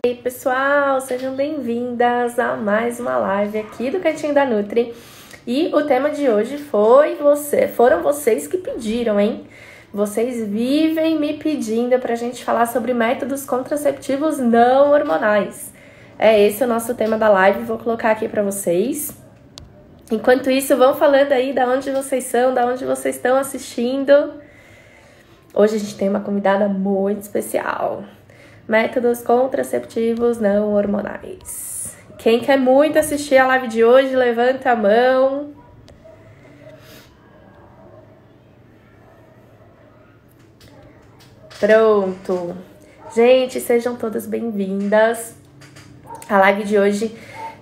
E aí, pessoal, sejam bem-vindas a mais uma live aqui do Cantinho da Nutri. E o tema de hoje foram vocês que pediram, hein? Vocês vivem me pedindo pra gente falar sobre métodos contraceptivos não hormonais. É esse o nosso tema da live, vou colocar aqui pra vocês. Enquanto isso, vão falando aí da onde vocês são, da onde vocês estão assistindo. Hoje a gente tem uma convidada muito especial. Métodos contraceptivos não hormonais. Quem quer muito assistir a live de hoje, levanta a mão. Pronto. Gente, sejam todas bem-vindas. A live de hoje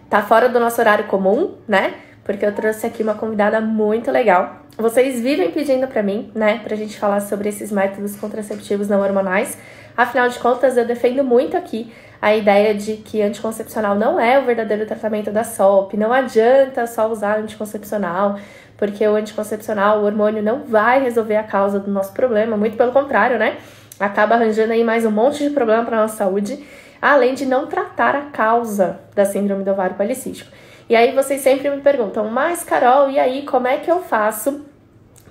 tá fora do nosso horário comum, né? Porque eu trouxe aqui uma convidada muito legal. Vocês vivem pedindo pra mim, né? Pra gente falar sobre esses métodos contraceptivos não hormonais. Afinal de contas, eu defendo muito aqui a ideia de que anticoncepcional não é o verdadeiro tratamento da SOP. Não adianta só usar anticoncepcional, porque o anticoncepcional, o hormônio, não vai resolver a causa do nosso problema. Muito pelo contrário, né? Acaba arranjando aí mais um monte de problema para nossa saúde, além de não tratar a causa da síndrome do ovário policístico. E aí vocês sempre me perguntam, mas Carol, e aí como é que eu faço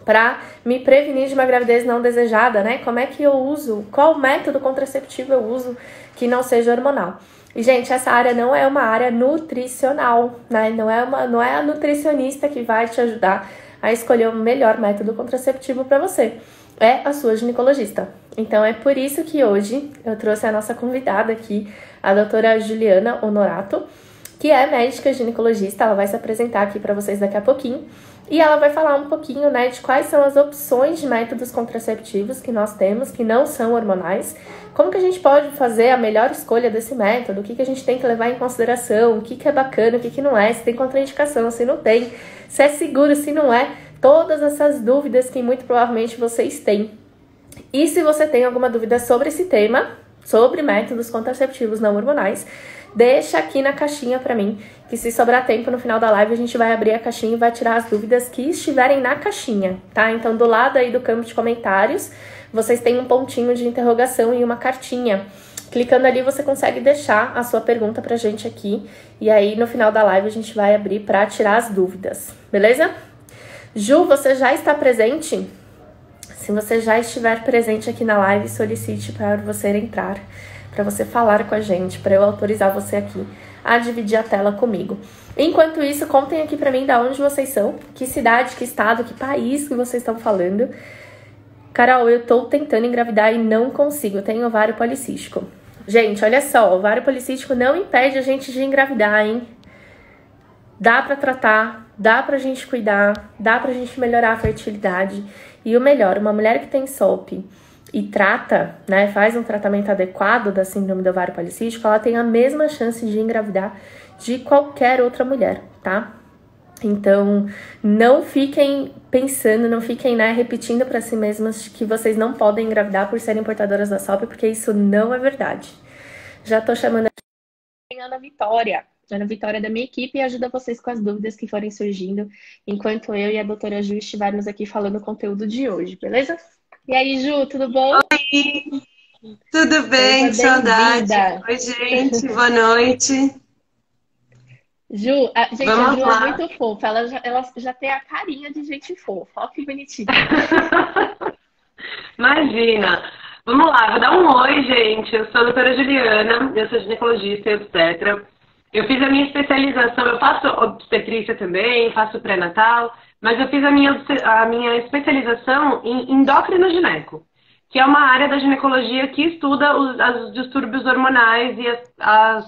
para me prevenir de uma gravidez não desejada, né? Como é que eu uso? Qual método contraceptivo eu uso que não seja hormonal? E, gente, essa área não é uma área nutricional, né? Não é a nutricionista que vai te ajudar a escolher o melhor método contraceptivo para você. É a sua ginecologista. Então, é por isso que hoje eu trouxe a nossa convidada aqui, a doutora Juliana Honorato, que é médica ginecologista. Ela vai se apresentar aqui para vocês daqui a pouquinho. E ela vai falar um pouquinho, né, de quais são as opções de métodos contraceptivos que nós temos, que não são hormonais, como que a gente pode fazer a melhor escolha desse método, o que a gente tem que levar em consideração, o que é bacana, o que não é, se tem contraindicação, se não tem, se é seguro, se não é, todas essas dúvidas que muito provavelmente vocês têm. E se você tem alguma dúvida sobre esse tema, sobre métodos contraceptivos não hormonais, deixa aqui na caixinha pra mim, que se sobrar tempo no final da live a gente vai abrir a caixinha e vai tirar as dúvidas que estiverem na caixinha, tá? Então do lado aí do campo de comentários, vocês têm um pontinho de interrogação e uma cartinha. Clicando ali você consegue deixar a sua pergunta pra gente aqui, e aí no final da live a gente vai abrir pra tirar as dúvidas, beleza? Ju, você já está presente? Se você já estiver presente aqui na live, solicite para você entrar, para você falar com a gente, para eu autorizar você aqui a dividir a tela comigo. Enquanto isso, contem aqui para mim de onde vocês são, que cidade, que estado, que país que vocês estão falando. Carol, eu tô tentando engravidar e não consigo, eu tenho ovário policístico. Gente, olha só, ovário policístico não impede a gente de engravidar, hein? Dá pra tratar, dá pra gente cuidar, dá pra gente melhorar a fertilidade. E o melhor, uma mulher que tem SOP e trata, né, faz um tratamento adequado da síndrome do ovário policístico, ela tem a mesma chance de engravidar de qualquer outra mulher, tá? Então, não fiquem pensando, não fiquem, né, repetindo para si mesmas que vocês não podem engravidar por serem portadoras da SOP, porque isso não é verdade. Já tô chamando a Ana Vitória. Ana Vitória é da minha equipe e ajuda vocês com as dúvidas que forem surgindo, enquanto eu e a doutora Ju estivermos aqui falando o conteúdo de hoje, beleza? E aí, Ju, tudo bom? Oi, tudo bem? Que saudade. Oi, gente, boa noite. Ju, gente, Vamos a Ju lá. é muito fofa, ela já tem a carinha de gente fofa, ó que bonitinha. Imagina. Vamos lá, vou dar um oi, gente. Eu sou a doutora Juliana, eu sou ginecologista e obstetra. Eu fiz a minha especialização, eu faço obstetrícia também, faço pré-natal, mas eu fiz a minha especialização em endócrino gineco, que é uma área da ginecologia que estuda os distúrbios hormonais e as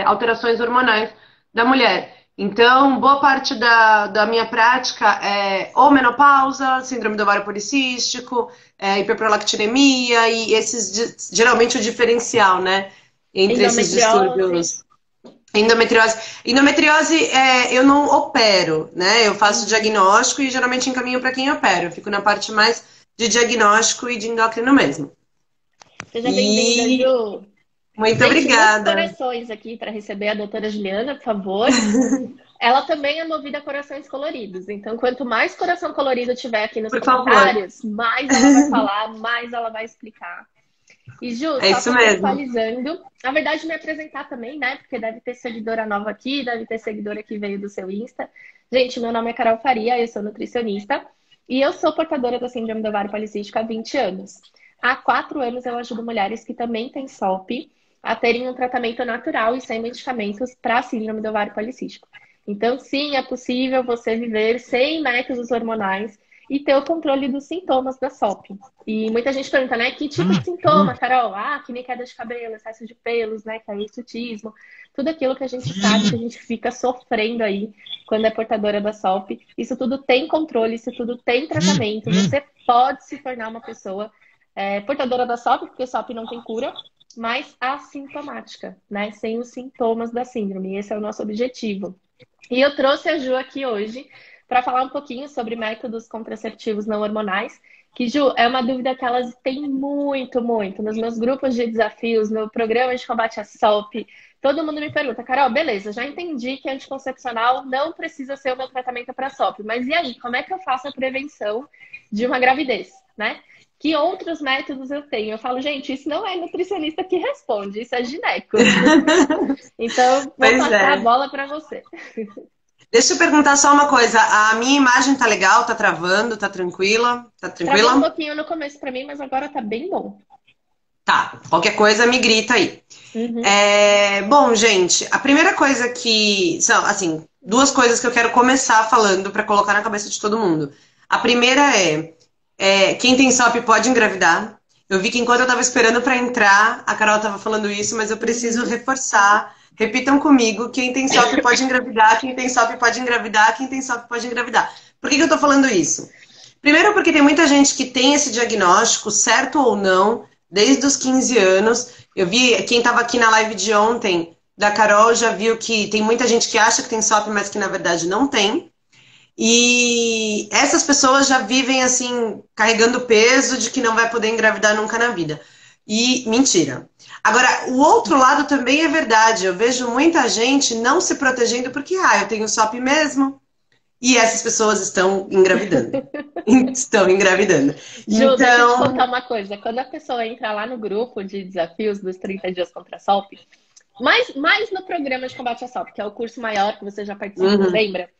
alterações hormonais da mulher. Então, boa parte da minha prática é ou menopausa, síndrome do ovário policístico, hiperprolactinemia e esses, geralmente o diferencial, né, entre esses distúrbios. Endometriose eu não opero, né? Eu faço diagnóstico e geralmente encaminho para quem opera. Eu fico na parte mais de diagnóstico e de endócrino mesmo. Seja bem-vinda, Ju. Muito obrigada. Corações aqui para receber a doutora Juliana, por favor. Ela também é movida a corações coloridos. Então, quanto mais coração colorido tiver aqui nos comentários, mais ela vai falar, mais ela vai explicar. E Ju, É só isso mesmo. contextualizando, na verdade me apresentar também, né? Porque deve ter seguidora nova aqui, deve ter seguidora que veio do seu Insta. Gente, meu nome é Carol Faria, eu sou nutricionista e eu sou portadora da síndrome do ovário policístico há 20 anos. Há 4 anos eu ajudo mulheres que também têm SOP a terem um tratamento natural e sem medicamentos para a síndrome do ovário policístico. Então, sim, é possível você viver sem métodos hormonais e ter o controle dos sintomas da SOP. E muita gente pergunta, né? Que tipo de sintoma, Carol? Ah, que nem queda de cabelo, excesso de pelos, né? Que é hirsutismo. Tudo aquilo que a gente sabe que a gente fica sofrendo aí quando é portadora da SOP. Isso tudo tem controle, isso tudo tem tratamento. Você pode se tornar uma pessoa portadora da SOP, porque SOP não tem cura, mas assintomática, né? Sem os sintomas da síndrome. Esse é o nosso objetivo. E eu trouxe a Ju aqui hoje para falar um pouquinho sobre métodos contraceptivos não hormonais, que, Ju, é uma dúvida que elas têm muito, muito. Nos meus grupos de desafios, no programa de combate à SOP, todo mundo me pergunta, Carol, beleza, já entendi que anticoncepcional não precisa ser o meu tratamento para SOP, mas e aí, como é que eu faço a prevenção de uma gravidez, né? Que outros métodos eu tenho? Eu falo, gente, isso não é nutricionista que responde, isso é gineco. Então, vou Pois passar a é. bola para você. Deixa eu perguntar só uma coisa. A minha imagem tá legal? Tá travando? Tá tranquila? Tá Travou um tranquila? pouquinho no começo para mim, mas agora tá bem bom. Tá. Qualquer coisa me grita aí. Uhum. Bom, gente, a primeira coisa que são, assim, duas coisas que eu quero começar falando para colocar na cabeça de todo mundo. A primeira quem tem SOP pode engravidar. Eu vi que enquanto eu estava esperando para entrar, a Carol estava falando isso, mas eu preciso Uhum. reforçar. Repitam comigo, quem tem SOP pode engravidar, quem tem SOP pode engravidar, quem tem SOP pode engravidar. Por que eu tô falando isso? Primeiro porque tem muita gente que tem esse diagnóstico, certo ou não, desde os 15 anos. Eu vi, quem estava aqui na live de ontem, da Carol, já viu que tem muita gente que acha que tem SOP, mas que na verdade não tem. E essas pessoas já vivem assim, carregando o peso de que não vai poder engravidar nunca na vida. E mentira. Agora, o outro lado também é verdade. Eu vejo muita gente não se protegendo porque, eu tenho SOP mesmo. E essas pessoas estão engravidando. Estão engravidando. Ju, deixa eu te Então, contar uma coisa. Quando a pessoa entra lá no grupo de desafios dos 30 dias contra a SOP, mais no programa de combate à SOP, que é o curso maior que você já participou, uhum, lembra?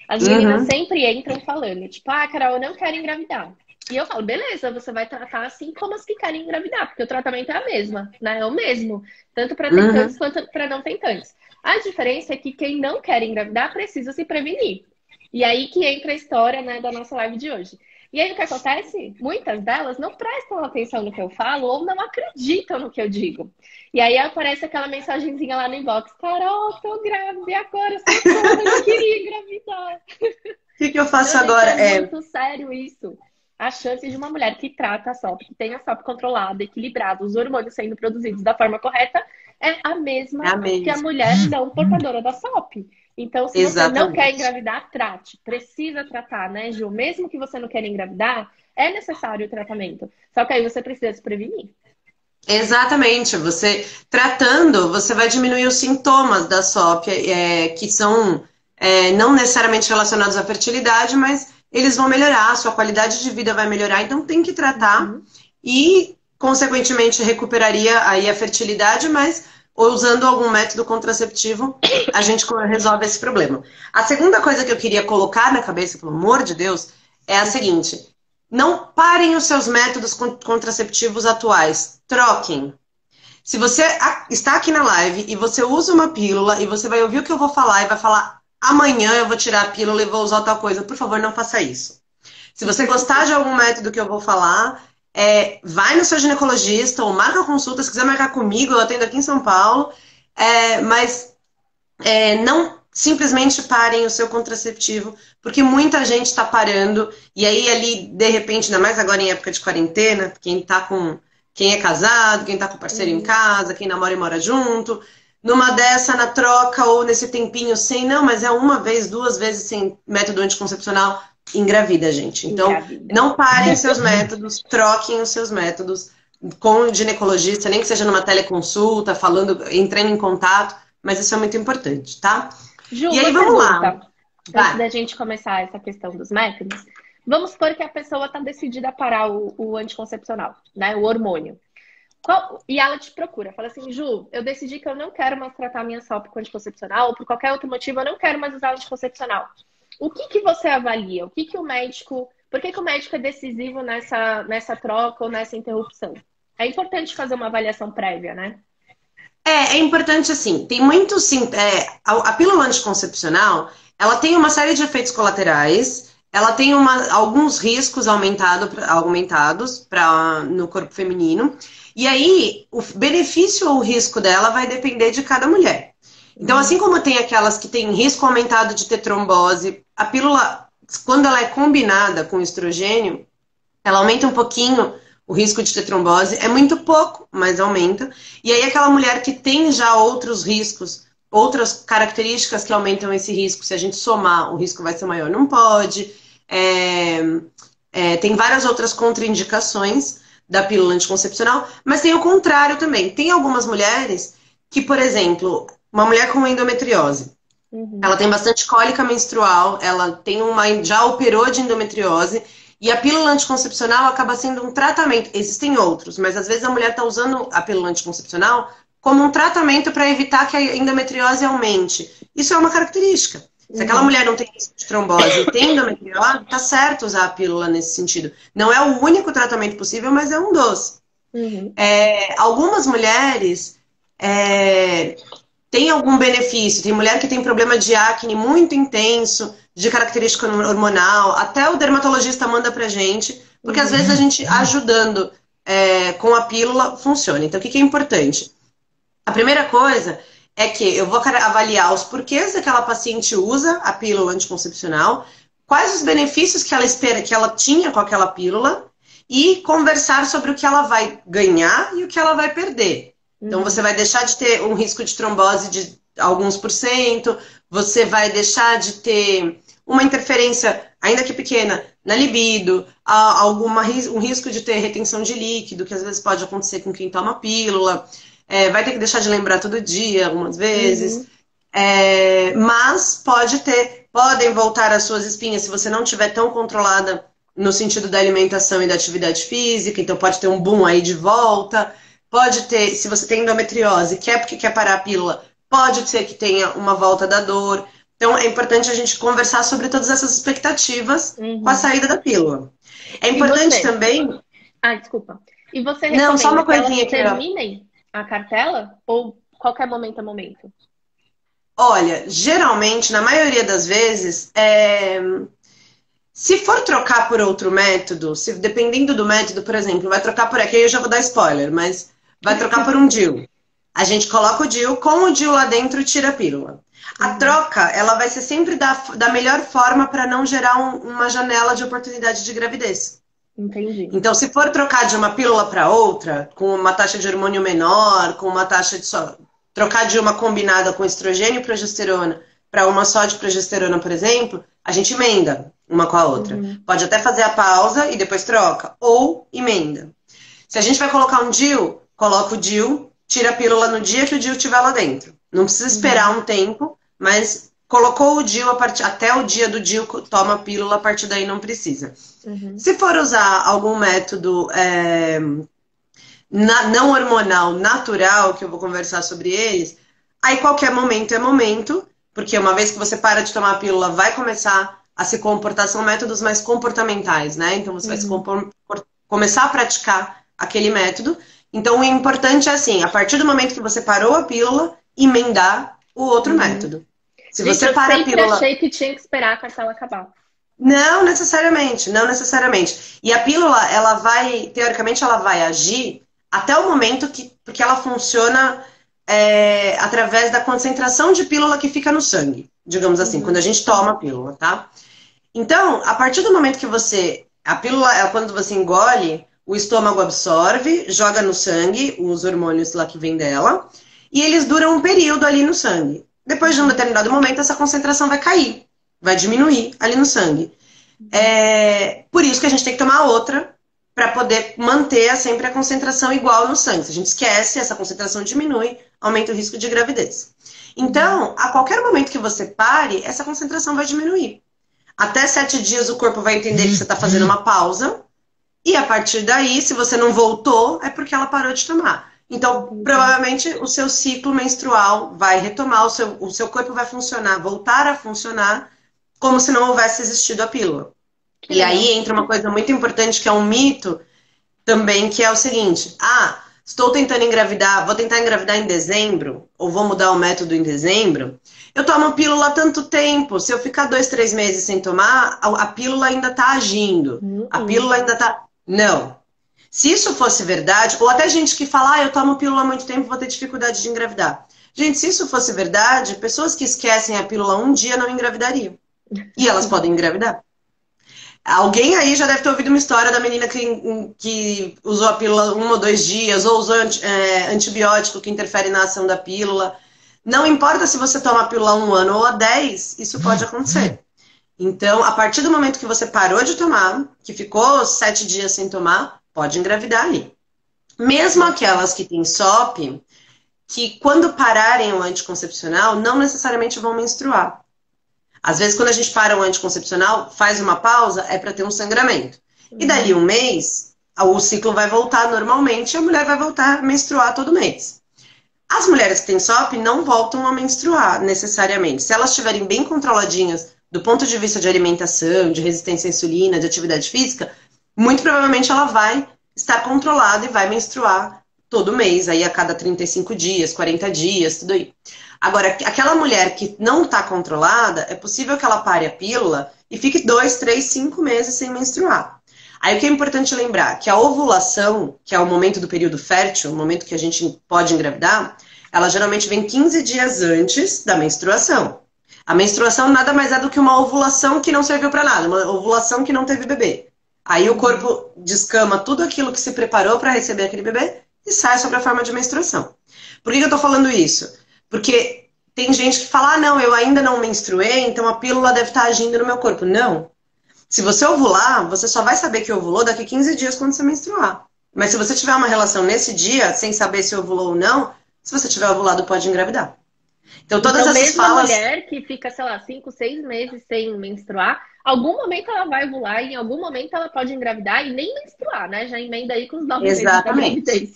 As meninas uhum, sempre entram falando, tipo, Carol, eu não quero engravidar. E eu falo, beleza, você vai tratar assim como as que querem engravidar, porque o tratamento é a mesma, né? É o mesmo, tanto para tentantes uhum. quanto para não tentantes. A diferença é que quem não quer engravidar precisa se prevenir. E aí que entra a história, né, da nossa live de hoje. E aí o que acontece? Muitas delas não prestam atenção no que eu falo ou não acreditam no que eu digo. E aí aparece aquela mensagenzinha lá no inbox: Carol, tô grávida e agora, socorro, eu não queria engravidar. O que eu Então, faço gente, agora? é muito sério isso. A chance de uma mulher que trata a SOP, que tem a SOP controlada, equilibrada, os hormônios sendo produzidos da forma correta, é a É mesma a que a mesma. mulher não portadora da SOP. Então, se você não quer Exatamente. engravidar, trate. Precisa tratar, né, Ju? Mesmo que você não queira engravidar, é necessário o tratamento. Só que aí você precisa se prevenir. Exatamente. Você tratando, você vai diminuir os sintomas da SOP, que são não necessariamente relacionados à fertilidade, mas eles vão melhorar, a sua qualidade de vida vai melhorar, então tem que tratar Uhum. e, consequentemente, recuperaria aí a fertilidade, mas usando algum método contraceptivo, a gente resolve esse problema. A segunda coisa que eu queria colocar na cabeça, pelo amor de Deus, é a seguinte: não parem os seus métodos contraceptivos atuais. Troquem. Se você está aqui na live e você usa uma pílula e você vai ouvir o que eu vou falar e vai falar amanhã eu vou tirar a pílula e vou usar tal coisa, por favor, não faça isso. Se você gostar de algum método que eu vou falar, vai no seu ginecologista ou marca consulta. Se quiser marcar comigo, eu atendo aqui em São Paulo. Mas não simplesmente parem o seu contraceptivo, porque muita gente está parando, e aí ali, de repente, ainda mais agora em época de quarentena, quem é casado, quem tá com o parceiro em Uhum. casa, quem namora e mora junto, numa dessa, na troca, ou nesse tempinho sem, não, mas é uma vez, 2 vezes sem método anticoncepcional, engravida, gente. Então, Engravida. não parem seus métodos, troquem os seus métodos com o ginecologista, nem que seja numa teleconsulta, falando, entrando em contato, mas isso é muito importante, tá? Ju, E aí, uma vamos lá. pergunta. Antes Vai. da gente começar essa questão dos métodos, vamos supor que a pessoa está decidida a parar o anticoncepcional, né? O hormônio. E ela te procura, fala assim, Ju, eu decidi que eu não quero mais tratar minha SOP com anticoncepcional, ou por qualquer outro motivo eu não quero mais usar anticoncepcional. O que que você avalia? O que que o médico... Por que que o médico é decisivo nessa troca ou nessa interrupção? É importante fazer uma avaliação prévia, né? É importante assim, tem muito sim. A pílula anticoncepcional, ela tem uma série de efeitos colaterais, ela tem alguns riscos aumentados no corpo feminino, e aí o benefício ou o risco dela vai depender de cada mulher. Então, assim como tem aquelas que têm risco aumentado de ter trombose, a pílula, quando ela é combinada com estrogênio, ela aumenta um pouquinho o risco de ter trombose, é muito pouco, mas aumenta. E aí aquela mulher que tem já outros riscos, outras características que aumentam esse risco, se a gente somar, o risco vai ser maior, não pode. Tem várias outras contraindicações da pílula anticoncepcional, mas tem o contrário também. Tem algumas mulheres que, por exemplo, uma mulher com endometriose, ela tem bastante cólica menstrual, ela já operou de endometriose, e a pílula anticoncepcional acaba sendo um tratamento. Existem outros, mas às vezes a mulher está usando a pílula anticoncepcional como um tratamento para evitar que a endometriose aumente. Isso é uma característica. Se aquela mulher não tem risco de trombose e tem endometriose, tá certo usar a pílula nesse sentido. Não é o único tratamento possível, mas é um dos. Algumas mulheres têm algum benefício. Tem mulher que tem problema de acne muito intenso, de característica hormonal. Até o dermatologista manda pra gente, porque às vezes a gente ajudando com a pílula funciona. Então, o que é importante? A primeira coisa é que eu vou avaliar os porquês daquela paciente usa a pílula anticoncepcional, quais os benefícios que ela espera que ela tinha com aquela pílula e conversar sobre o que ela vai ganhar e o que ela vai perder. Então, você vai deixar de ter um risco de trombose de alguns %, você vai deixar de ter uma interferência, ainda que pequena, na libido, um risco de ter retenção de líquido, que às vezes pode acontecer com quem toma pílula. Vai ter que deixar de lembrar todo dia, algumas vezes. Mas podem voltar as suas espinhas se você não estiver tão controlada no sentido da alimentação e da atividade física. Então pode ter um boom aí de volta. Pode ter, se você tem endometriose, porque quer parar a pílula, pode ser que tenha uma volta da dor. Então é importante a gente conversar sobre todas essas expectativas com a saída da pílula. É importante também... desculpa. E você recomenda Não, só uma coisinha que elas terminem a cartela ou qualquer momento é momento? Olha, geralmente, na maioria das vezes, se for trocar por outro método, dependendo do método, por exemplo, vai trocar por aqui, eu já vou dar spoiler, mas vai trocar por um DIU. A gente coloca o DIU, com o DIU lá dentro, tira a pílula. A troca, ela vai ser sempre da melhor forma para não gerar uma janela de oportunidade de gravidez. Entendi. Então, se for trocar de uma pílula para outra, com uma taxa de hormônio menor, com uma taxa de trocar de uma combinada com estrogênio e progesterona para uma só de progesterona, por exemplo, a gente emenda uma com a outra. Pode até fazer a pausa e depois troca, ou emenda. Se a gente vai colocar um DIU, coloca o DIU, tira a pílula no dia que o DIU estiver lá dentro. Não precisa esperar um tempo, mas colocou o DIU até o dia do DIU, toma a pílula, a partir daí não precisa. Se for usar algum método não hormonal, natural, que eu vou conversar sobre eles, aí qualquer momento é momento, porque uma vez que você para de tomar a pílula, vai começar a se comportar, são métodos mais comportamentais, né? Então você vai começar a praticar aquele método. Então o importante é assim, a partir do momento que você parou a pílula, emendar o outro método. Se Gente, você para a pílula... Eu achei que tinha que esperar a cartela acabar. Não necessariamente, não necessariamente. E a pílula, ela vai, teoricamente, ela vai agir até o momento porque ela funciona através da concentração de pílula que fica no sangue, digamos assim, quando a gente toma a pílula, tá? Então, a partir do momento que a pílula, quando você engole, o estômago absorve, joga no sangue os hormônios lá que vem dela, e eles duram um período ali no sangue. Depois de um determinado momento, essa concentração vai cair, vai diminuir ali no sangue. Por isso que a gente tem que tomar outra para poder manter sempre a concentração igual no sangue. Se a gente esquece, essa concentração diminui, aumenta o risco de gravidez. Então, a qualquer momento que você pare, essa concentração vai diminuir. Até 7 dias o corpo vai entender que você está fazendo uma pausa. E a partir daí, se você não voltou, é porque ela parou de tomar. Então, provavelmente, o seu ciclo menstrual vai retomar, o seu corpo vai funcionar, voltar a funcionar como se não houvesse existido a pílula. E aí entra uma coisa muito importante, que é um mito também, que é o seguinte: estou tentando engravidar, vou tentar engravidar em dezembro, ou vou mudar o método em dezembro. Eu tomo pílula há tanto tempo, se eu ficar 2, 3 meses sem tomar, a pílula ainda está agindo. A pílula ainda está... Não. Se isso fosse verdade, ou até gente que fala, eu tomo pílula há muito tempo, vou ter dificuldade de engravidar. Gente, se isso fosse verdade, pessoas que esquecem a pílula um dia não engravidariam. E elas podem engravidar. Alguém aí já deve ter ouvido uma história da menina que usou a pílula 1 ou 2 dias, ou usou antibiótico que interfere na ação da pílula. Não importa se você toma a pílula há 1 ano ou há 10, isso pode acontecer. Então, a partir do momento que você parou de tomar, que ficou 7 dias sem tomar, pode engravidar ali. Mesmo aquelas que têm SOP, que quando pararem o anticoncepcional, não necessariamente vão menstruar. Às vezes, quando a gente para o anticoncepcional, faz uma pausa, é para ter um sangramento. E dali 1 mês, o ciclo vai voltar normalmente e a mulher vai voltar a menstruar todo mês. As mulheres que têm SOP não voltam a menstruar necessariamente. Se elas estiverem bem controladinhas do ponto de vista de alimentação, de resistência à insulina, de atividade física, muito provavelmente ela vai estar controlada e vai menstruar todo mês, aí a cada 35 dias, 40 dias, tudo aí. Agora, aquela mulher que não está controlada, é possível que ela pare a pílula e fique 2, 3, 5 meses sem menstruar. Aí o que é importante lembrar, que a ovulação, que é o momento do período fértil, o momento que a gente pode engravidar, ela geralmente vem 15 dias antes da menstruação. A menstruação nada mais é do que uma ovulação que não serviu para nada, uma ovulação que não teve bebê. Aí o corpo descama tudo aquilo que se preparou para receber aquele bebê e sai sobre a forma de menstruação. Por que eu estou falando isso? Porque tem gente que fala, não, eu ainda não menstruei, então a pílula deve estar agindo no meu corpo. Não. Se você ovular, você só vai saber que ovulou daqui 15 dias quando você menstruar. Mas se você tiver uma relação nesse dia, sem saber se ovulou ou não, se você tiver ovulado, pode engravidar. Então todas essas falas... a mulher que fica, sei lá, 5, 6 meses sem menstruar, algum momento ela vai ovular e em algum momento ela pode engravidar e nem menstruar, né? Já emenda aí com os 9 meses da gravidez.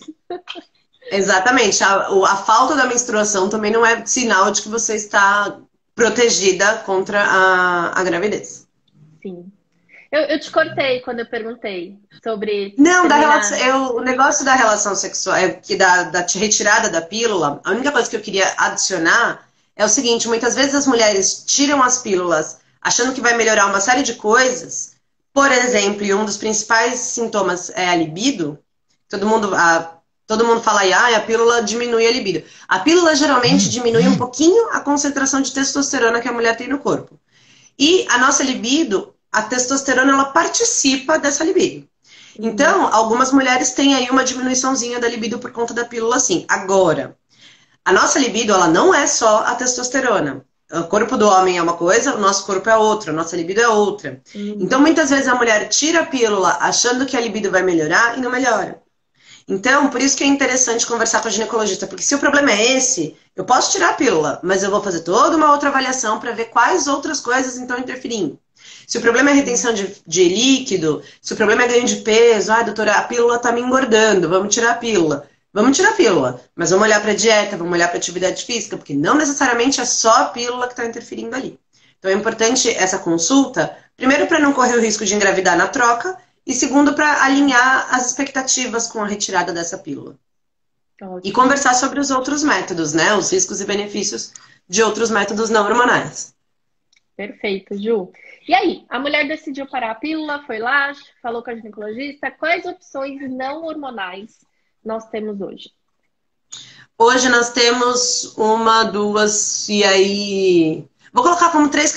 Exatamente. A falta da menstruação também não é sinal de que você está protegida contra a gravidez. Sim. Eu te cortei quando eu perguntei sobre... Não, o negócio da relação sexual, da retirada da pílula, a única coisa que eu queria adicionar é o seguinte: muitas vezes as mulheres tiram as pílulas achando que vai melhorar uma série de coisas. Por exemplo, e um dos principais sintomas é a libido. Todo mundo fala aí, a pílula diminui a libido. A pílula geralmente diminui um pouquinho a concentração de testosterona que a mulher tem no corpo. E a nossa libido, a testosterona, ela participa dessa libido. Então, algumas mulheres têm aí uma diminuiçãozinha da libido por conta da pílula, sim. Agora, a nossa libido, ela não é só a testosterona. O corpo do homem é uma coisa, o nosso corpo é outra, a nossa libido é outra. Então, muitas vezes a mulher tira a pílula achando que a libido vai melhorar e não melhora. Então, por isso que é interessante conversar com a ginecologista, porque se o problema é esse, eu posso tirar a pílula, mas eu vou fazer toda uma outra avaliação para ver quais outras coisas estão interferindo. Se o problema é retenção de líquido, se o problema é ganho de peso, doutora, a pílula está me engordando, vamos tirar a pílula. Vamos tirar a pílula, mas vamos olhar para a dieta, vamos olhar para a atividade física, porque não necessariamente é só a pílula que está interferindo ali. Então é importante essa consulta, primeiro para não correr o risco de engravidar na troca, e segundo para alinhar as expectativas com a retirada dessa pílula. Ótimo. E conversar sobre os outros métodos, né? Os riscos e benefícios de outros métodos não hormonais. Perfeito, Ju. E aí, a mulher decidiu parar a pílula, foi lá, falou com a ginecologista. Quais opções não hormonais nós temos hoje? Hoje nós temos 1, 2, e aí... Vou colocar como 3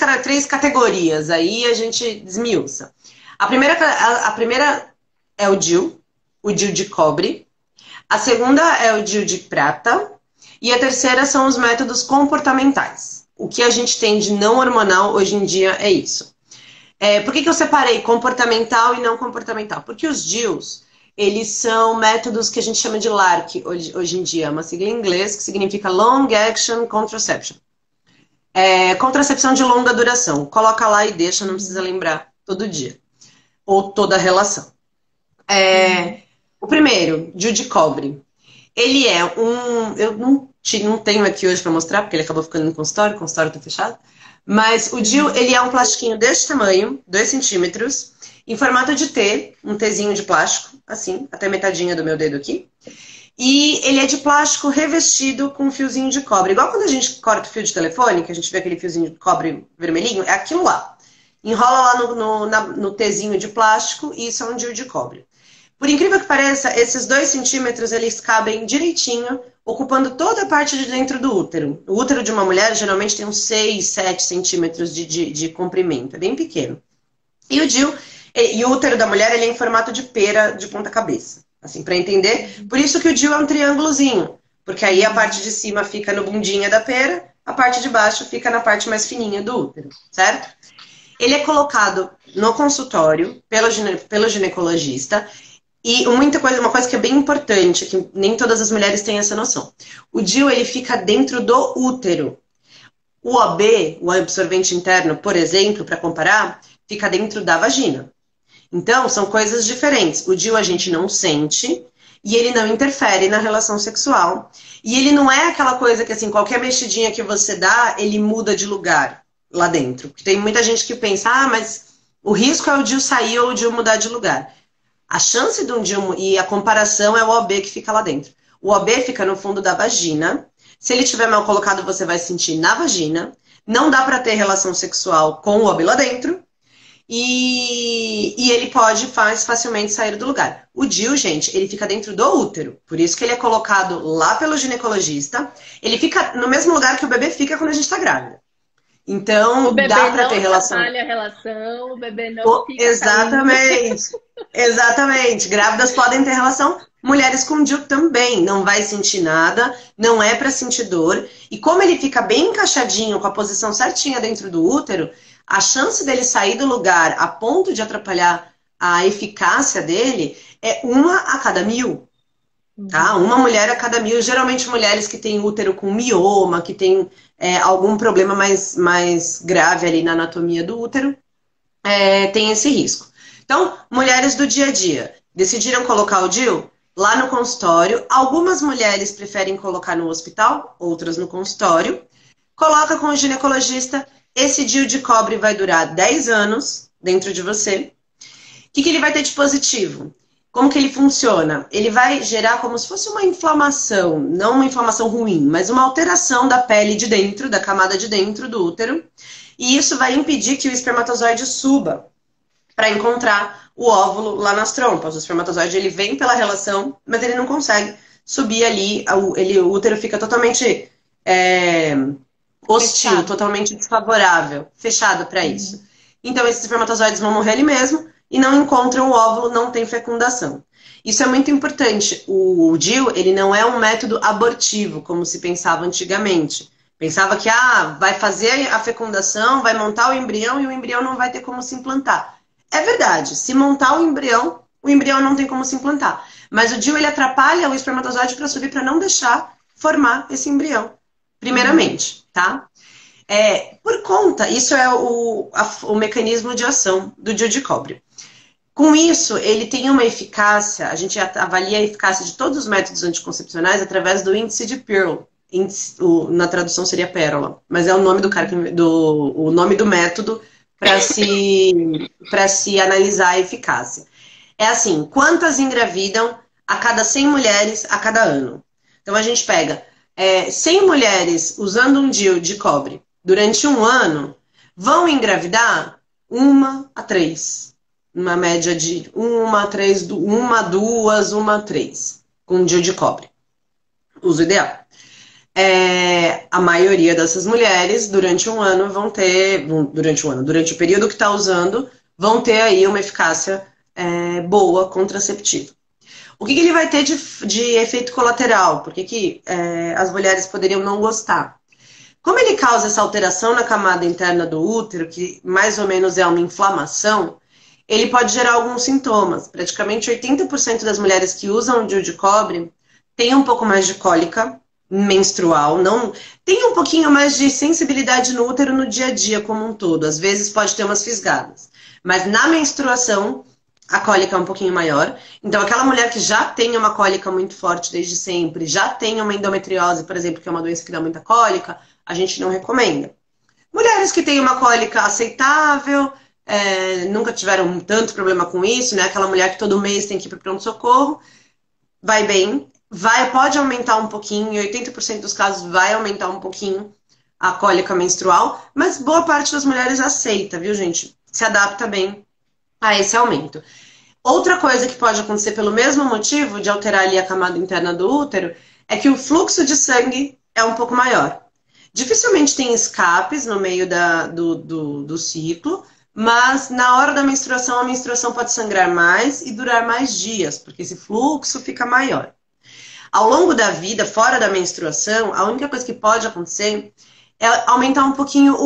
categorias, aí a gente desmiuça. A primeira é o DIU de cobre. A segunda é o DIU de prata. E a terceira são os métodos comportamentais. O que a gente tem de não hormonal hoje em dia é isso. Por que eu separei comportamental e não comportamental? Porque os DIUs, eles são métodos que a gente chama de LARC hoje em dia. É uma sigla em inglês que significa Long Action Contraception. Contracepção de longa duração. Coloca lá e deixa, não precisa lembrar todo dia. Ou toda a relação. O primeiro, DIU de cobre. Ele é eu não tenho aqui hoje para mostrar, porque ele acabou ficando no consultório, o consultório tá fechado. Mas o DIU, ele é um plastiquinho desse tamanho, 2 centímetros, em formato de T, um Tzinho de plástico, assim, até metadinha do meu dedo aqui. E ele é de plástico revestido com um fiozinho de cobre. Igual quando a gente corta o fio de telefone, que a gente vê aquele fiozinho de cobre vermelhinho, é aquilo lá. Enrola lá no Tzinho de plástico e isso é um DIU de cobre. Por incrível que pareça, esses 2 centímetros, eles cabem direitinho, ocupando toda a parte de dentro do útero. O útero de uma mulher geralmente tem uns 6, 7 centímetros de comprimento, é bem pequeno. E o útero da mulher, ele é em formato de pera de ponta cabeça. Assim, para entender, por isso que o DIU é um triângulozinho, porque aí a parte de cima fica no bundinha da pera, a parte de baixo fica na parte mais fininha do útero, certo? Ele é colocado no consultório pelo ginecologista e uma coisa que é bem importante, que nem todas as mulheres têm essa noção. O DIU, ele fica dentro do útero. O OB, o absorvente interno, por exemplo, para comparar, fica dentro da vagina. Então, são coisas diferentes. O DIU a gente não sente e ele não interfere na relação sexual. E ele não é aquela coisa que, assim, qualquer mexidinha que você dá, ele muda de lugar lá dentro. Porque tem muita gente que pensa, mas o risco é o DIU sair ou o DIU mudar de lugar. A chance de um DIU e a comparação é o OB que fica lá dentro. O OB fica no fundo da vagina. Se ele estiver mal colocado, você vai sentir na vagina. Não dá para ter relação sexual com o OB lá dentro. E ele pode facilmente sair do lugar. O DIU, gente, ele fica dentro do útero. Por isso que ele é colocado lá pelo ginecologista. Ele fica no mesmo lugar que o bebê fica quando a gente está grávida. Então, dá para ter relação. O bebê não atrapalha a relação, o bebê não fica exatamente. Exatamente. Grávidas podem ter relação. Mulheres com DIU também. Não vai sentir nada, não é para sentir dor. E como ele fica bem encaixadinho, com a posição certinha dentro do útero, a chance dele sair do lugar a ponto de atrapalhar a eficácia dele é 1 a cada 1000. Tá? Uma mulher a cada 1000. Geralmente mulheres que têm útero com mioma, que têm algum problema mais grave ali na anatomia do útero, tem esse risco. Então, mulheres do dia a dia decidiram colocar o DIU lá no consultório. Algumas mulheres preferem colocar no hospital, outras no consultório. Coloca com o ginecologista. Esse DIU de cobre vai durar 10 anos dentro de você. O que ele vai ter de positivo? Como que ele funciona? Ele vai gerar como se fosse uma inflamação, não uma inflamação ruim, mas uma alteração da pele de dentro, da camada de dentro do útero. E isso vai impedir que o espermatozoide suba para encontrar o óvulo lá nas trompas. O espermatozoide, ele vem pela relação, mas ele não consegue subir ali. O útero fica totalmente hostil, fechado. Totalmente desfavorável, fechado para isso. Então, esses espermatozoides vão morrer ali mesmo e não encontram o óvulo, não tem fecundação. Isso é muito importante. O DIU, ele não é um método abortivo, como se pensava antigamente. Pensava que vai fazer a fecundação, vai montar o embrião e o embrião não vai ter como se implantar. É verdade, se montar o embrião não tem como se implantar. Mas o DIU, ele atrapalha o espermatozoide para subir, para não deixar formar esse embrião, primeiramente, tá? Por conta, isso é o mecanismo de ação do DIU de cobre. Com isso, ele tem uma eficácia, a gente avalia a eficácia de todos os métodos anticoncepcionais através do índice de Pearl. Na tradução seria pérola, mas é o nome o nome do método para se analisar a eficácia. É assim, quantas engravidam a cada 100 mulheres a cada ano? Então a gente pega 100 mulheres usando um DIU de cobre durante um ano, vão engravidar 1 a 3. Uma média de 1 a 3, 1 a 2, 1 a 3, com DIU de cobre. Uso ideal. A maioria dessas mulheres, durante um ano, durante o período que está usando, vão ter aí uma eficácia boa contraceptiva. O que ele vai ter de efeito colateral? Por que as mulheres poderiam não gostar? Como ele causa essa alteração na camada interna do útero, que mais ou menos é uma inflamação, ele pode gerar alguns sintomas. Praticamente 80% das mulheres que usam o DIU de cobre têm um pouco mais de cólica menstrual, tem um pouquinho mais de sensibilidade no útero no dia a dia como um todo. Às vezes pode ter umas fisgadas. Mas na menstruação, a cólica é um pouquinho maior. Então, aquela mulher que já tem uma cólica muito forte desde sempre, já tem uma endometriose, por exemplo, que é uma doença que dá muita cólica, a gente não recomenda. Mulheres que têm uma cólica aceitável, nunca tiveram tanto problema com isso, né? Aquela mulher que todo mês tem que ir para o pronto-socorro, vai bem, pode aumentar um pouquinho, em 80% dos casos vai aumentar um pouquinho a cólica menstrual, mas boa parte das mulheres aceita, viu, gente? Se adapta bem a esse aumento. Outra coisa que pode acontecer pelo mesmo motivo de alterar ali a camada interna do útero é que o fluxo de sangue é um pouco maior. Dificilmente tem escapes no meio do ciclo, mas na hora da menstruação, a menstruação pode sangrar mais e durar mais dias, porque esse fluxo fica maior. Ao longo da vida, fora da menstruação, a única coisa que pode acontecer é aumentar um pouquinho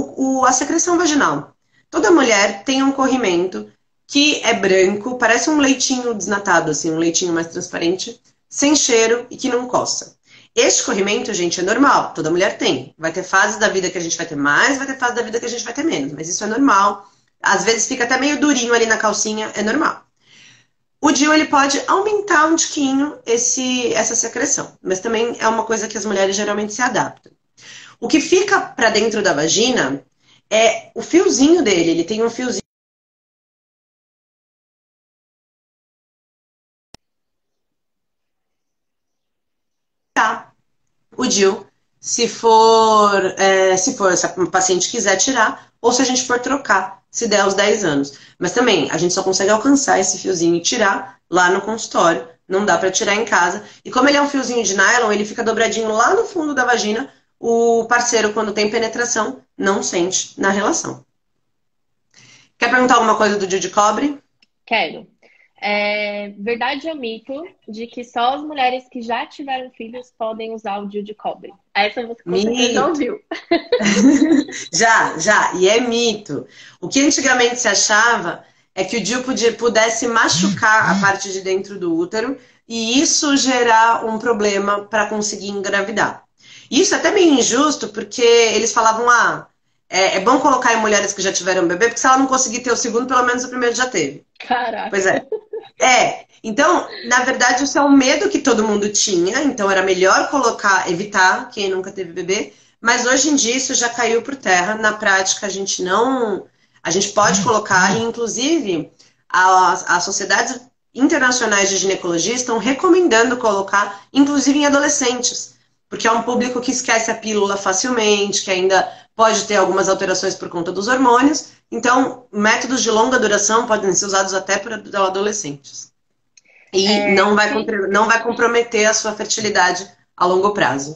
a secreção vaginal. Toda mulher tem um corrimento que é branco, parece um leitinho desnatado, assim, um leitinho mais transparente, sem cheiro e que não coça. Este corrimento, gente, é normal. Toda mulher tem. Vai ter fases da vida que a gente vai ter mais, vai ter fases da vida que a gente vai ter menos. Mas isso é normal. Às vezes fica até meio durinho ali na calcinha, é normal. O DIU, ele pode aumentar um tiquinho essa secreção. Mas também é uma coisa que as mulheres geralmente se adaptam. O que fica para dentro da vagina é o fiozinho dele. Ele tem um fiozinho. O DIU, se a paciente quiser tirar, ou se a gente for trocar, se der aos 10 anos. Mas também, a gente só consegue alcançar esse fiozinho e tirar lá no consultório, não dá para tirar em casa. E como ele é um fiozinho de nylon, ele fica dobradinho lá no fundo da vagina, o parceiro, quando tem penetração, não sente na relação. Quer perguntar alguma coisa do DIU de cobre? Quero. Verdade ou mito de que só as mulheres que já tiveram filhos podem usar o DIU de cobre? Essa você com certeza não viu. Já. E é mito. O que antigamente se achava é que o DIU pudesse machucar a parte de dentro do útero e isso gerar um problema para conseguir engravidar. Isso é até meio injusto, porque eles falavam, é bom colocar em mulheres que já tiveram bebê, porque se ela não conseguir ter o segundo, pelo menos o primeiro já teve. Caraca. Pois é. Então, na verdade, isso é um medo que todo mundo tinha, então era melhor evitar quem nunca teve bebê, mas hoje em dia isso já caiu por terra. Na prática, a gente pode colocar, e inclusive as sociedades internacionais de ginecologia estão recomendando colocar, inclusive em adolescentes, porque é um público que esquece a pílula facilmente, que ainda pode ter algumas alterações por conta dos hormônios. Então, métodos de longa duração podem ser usados até para adolescentes. E não vai comprometer a sua fertilidade a longo prazo.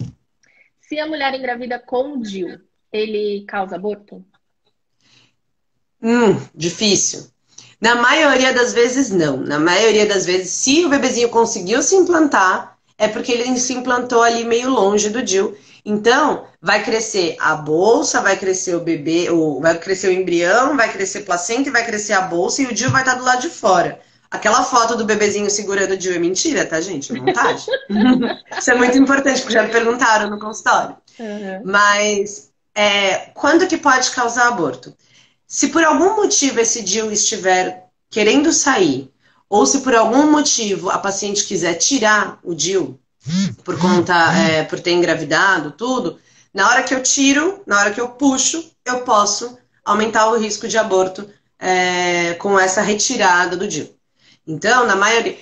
Se a mulher engravida com o DIU, ele causa aborto? Difícil. Na maioria das vezes, não. Na maioria das vezes, se o bebezinho conseguiu se implantar, é porque ele se implantou ali meio longe do DIU. Então, vai crescer a bolsa, vai crescer o bebê, vai crescer o embrião, vai crescer a placenta e vai crescer a bolsa e o DIU vai estar do lado de fora. Aquela foto do bebezinho segurando o DIU é mentira, tá, gente? É montagem. Isso é muito importante, porque já me perguntaram no consultório. Uhum. Mas, quando que pode causar aborto? Se por algum motivo esse DIU estiver querendo sair, ou se por algum motivo a paciente quiser tirar o DIU, por ter engravidado, tudo, na hora que eu tiro, na hora que eu puxo, eu posso aumentar o risco de aborto com essa retirada do DIU. Então, na maioria,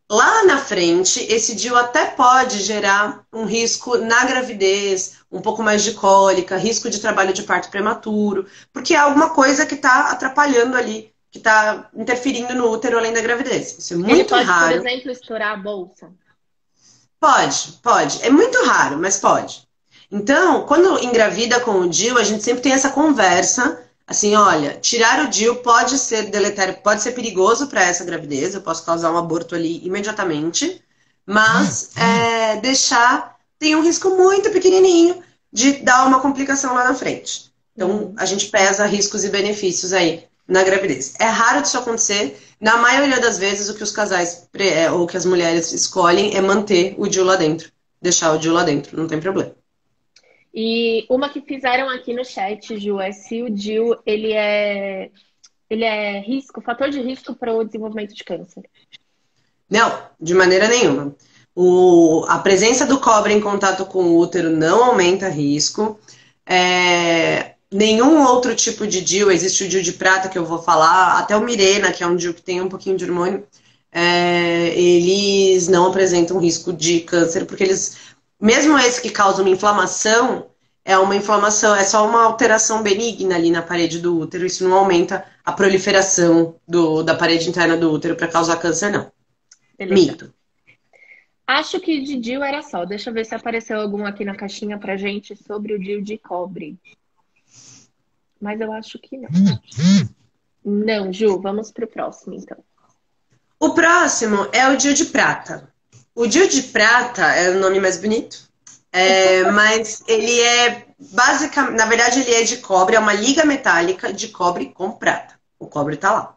lá na frente, esse DIU até pode gerar um risco na gravidez, um pouco mais de cólica, risco de trabalho de parto prematuro, porque é alguma coisa que está atrapalhando ali, que está interferindo no útero além da gravidez. Isso é muito raro. Por exemplo, estourar a bolsa? Pode. É muito raro, mas pode. Então, quando engravida com o DIU, a gente sempre tem essa conversa, assim, olha, tirar o DIU pode ser deletério, pode ser perigoso para essa gravidez, eu posso causar um aborto ali imediatamente, mas tem um risco muito pequenininho de dar uma complicação lá na frente. Então, a gente pesa riscos e benefícios aí na gravidez. É raro disso acontecer. Na maioria das vezes, o que os casais ou que as mulheres escolhem é manter o DIU lá dentro. Deixar o DIU lá dentro, não tem problema. E uma que fizeram aqui no chat, Ju, é se o DIU, ele é ele é fator de risco para o desenvolvimento de câncer? Não, de maneira nenhuma. A presença do cobre em contato com o útero não aumenta risco. Nenhum outro tipo de DIU, existe o DIU de prata que eu vou falar, até o Mirena, que é um DIU que tem um pouquinho de hormônio, eles não apresentam risco de câncer, porque eles, mesmo esse que causa uma inflamação, é só uma alteração benigna ali na parede do útero, isso não aumenta a proliferação da parede interna do útero para causar câncer, não. Beleza. Mito. Acho que de DIU era só. Deixa eu ver se apareceu algum aqui na caixinha pra gente sobre o DIU de cobre. Mas eu acho que não. Não, Ju, vamos pro próximo, então. O próximo é o DIU de prata. O DIU de prata é o nome mais bonito, mas ele é basicamente, na verdade ele é de cobre, é uma liga metálica de cobre com prata. O cobre tá lá.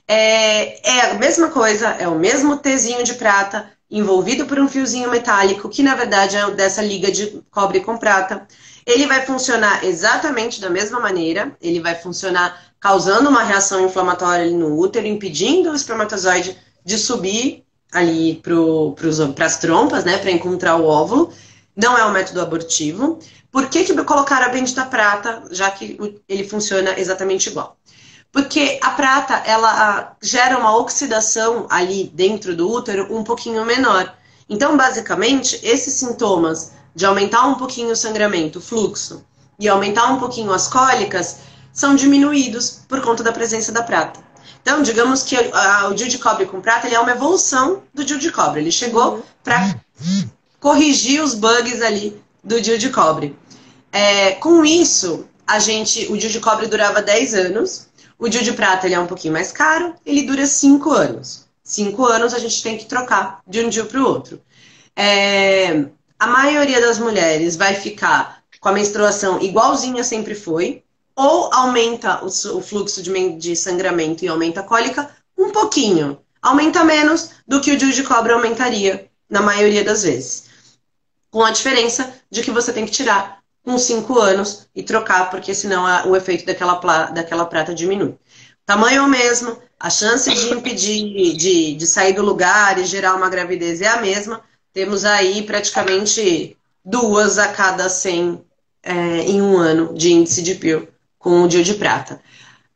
É a mesma coisa, é o mesmo Tzinho de prata, envolvido por um fiozinho metálico, que na verdade é dessa liga de cobre com prata. Ele vai funcionar exatamente da mesma maneira, ele vai funcionar causando uma reação inflamatória ali no útero, impedindo o espermatozoide de subir ali para as trompas, né, para encontrar o óvulo. Não é um método abortivo. Por que colocaram a bendita prata, já que ele funciona exatamente igual? Porque a prata, ela gera uma oxidação ali dentro do útero um pouquinho menor. Então, basicamente, esses sintomas de aumentar um pouquinho o sangramento, o fluxo, e aumentar um pouquinho as cólicas, são diminuídos por conta da presença da prata. Então, digamos que o DIU de cobre com prata, ele é uma evolução do DIU de cobre. Ele chegou para corrigir os bugs ali do DIU de cobre. Com isso, o DIU de cobre durava 10 anos. O DIU de prata ele é um pouquinho mais caro, ele dura 5 anos. 5 anos a gente tem que trocar de um DIU para o outro. A maioria das mulheres vai ficar com a menstruação igualzinha sempre foi, ou aumenta o fluxo de sangramento e aumenta a cólica um pouquinho. Aumenta menos do que o DIU de cobre aumentaria, na maioria das vezes. Com a diferença de que você tem que tirar com 5 anos e trocar, porque senão o efeito daquela prata diminui. Tamanho é o mesmo, a chance de impedir de sair do lugar e gerar uma gravidez é a mesma. Temos aí praticamente 2 a cada 100 em um ano de índice de PIL com o DIU de prata.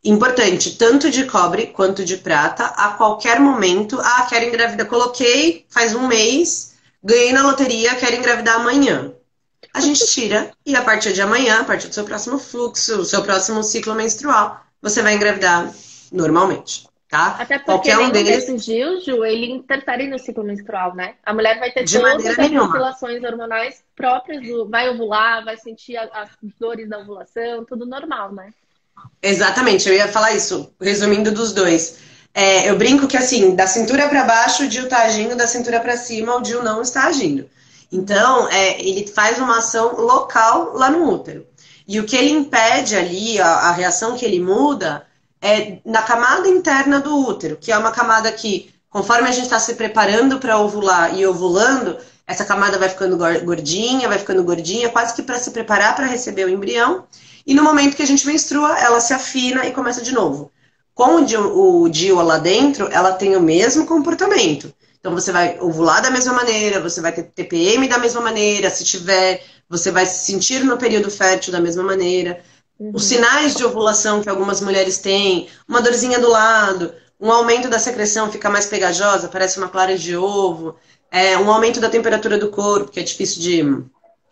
Importante, tanto de cobre quanto de prata, a qualquer momento, quero engravidar, coloquei faz um mês, ganhei na loteria, quero engravidar amanhã. A gente tira e a partir de amanhã, a partir do seu próximo fluxo, o seu próximo ciclo menstrual, você vai engravidar normalmente, tá? Até porque nenhum desses DIUs, Ju, ele interfere no ciclo menstrual, né? A mulher vai ter todas as oscilações hormonais próprias, vai ovular, vai sentir as dores da ovulação, tudo normal, né? Exatamente, eu ia falar isso, resumindo dos dois. Eu brinco que assim, da cintura para baixo o DIU tá agindo, da cintura para cima o DIU não está agindo. Então, ele faz uma ação local lá no útero. E o que ele impede ali, a reação que ele muda, é na camada interna do útero, que é uma camada que, conforme a gente está se preparando para ovular e ovulando, essa camada vai ficando gordinha, quase que para se preparar para receber o embrião. E no momento que a gente menstrua, ela se afina e começa de novo. Com o DIU lá dentro, ela tem o mesmo comportamento. Então, você vai ovular da mesma maneira, você vai ter TPM da mesma maneira, se tiver, você vai se sentir no período fértil da mesma maneira. Os sinais de ovulação que algumas mulheres têm, uma dorzinha do lado, um aumento da secreção, fica mais pegajosa, parece uma clara de ovo, um aumento da temperatura do corpo, que é difícil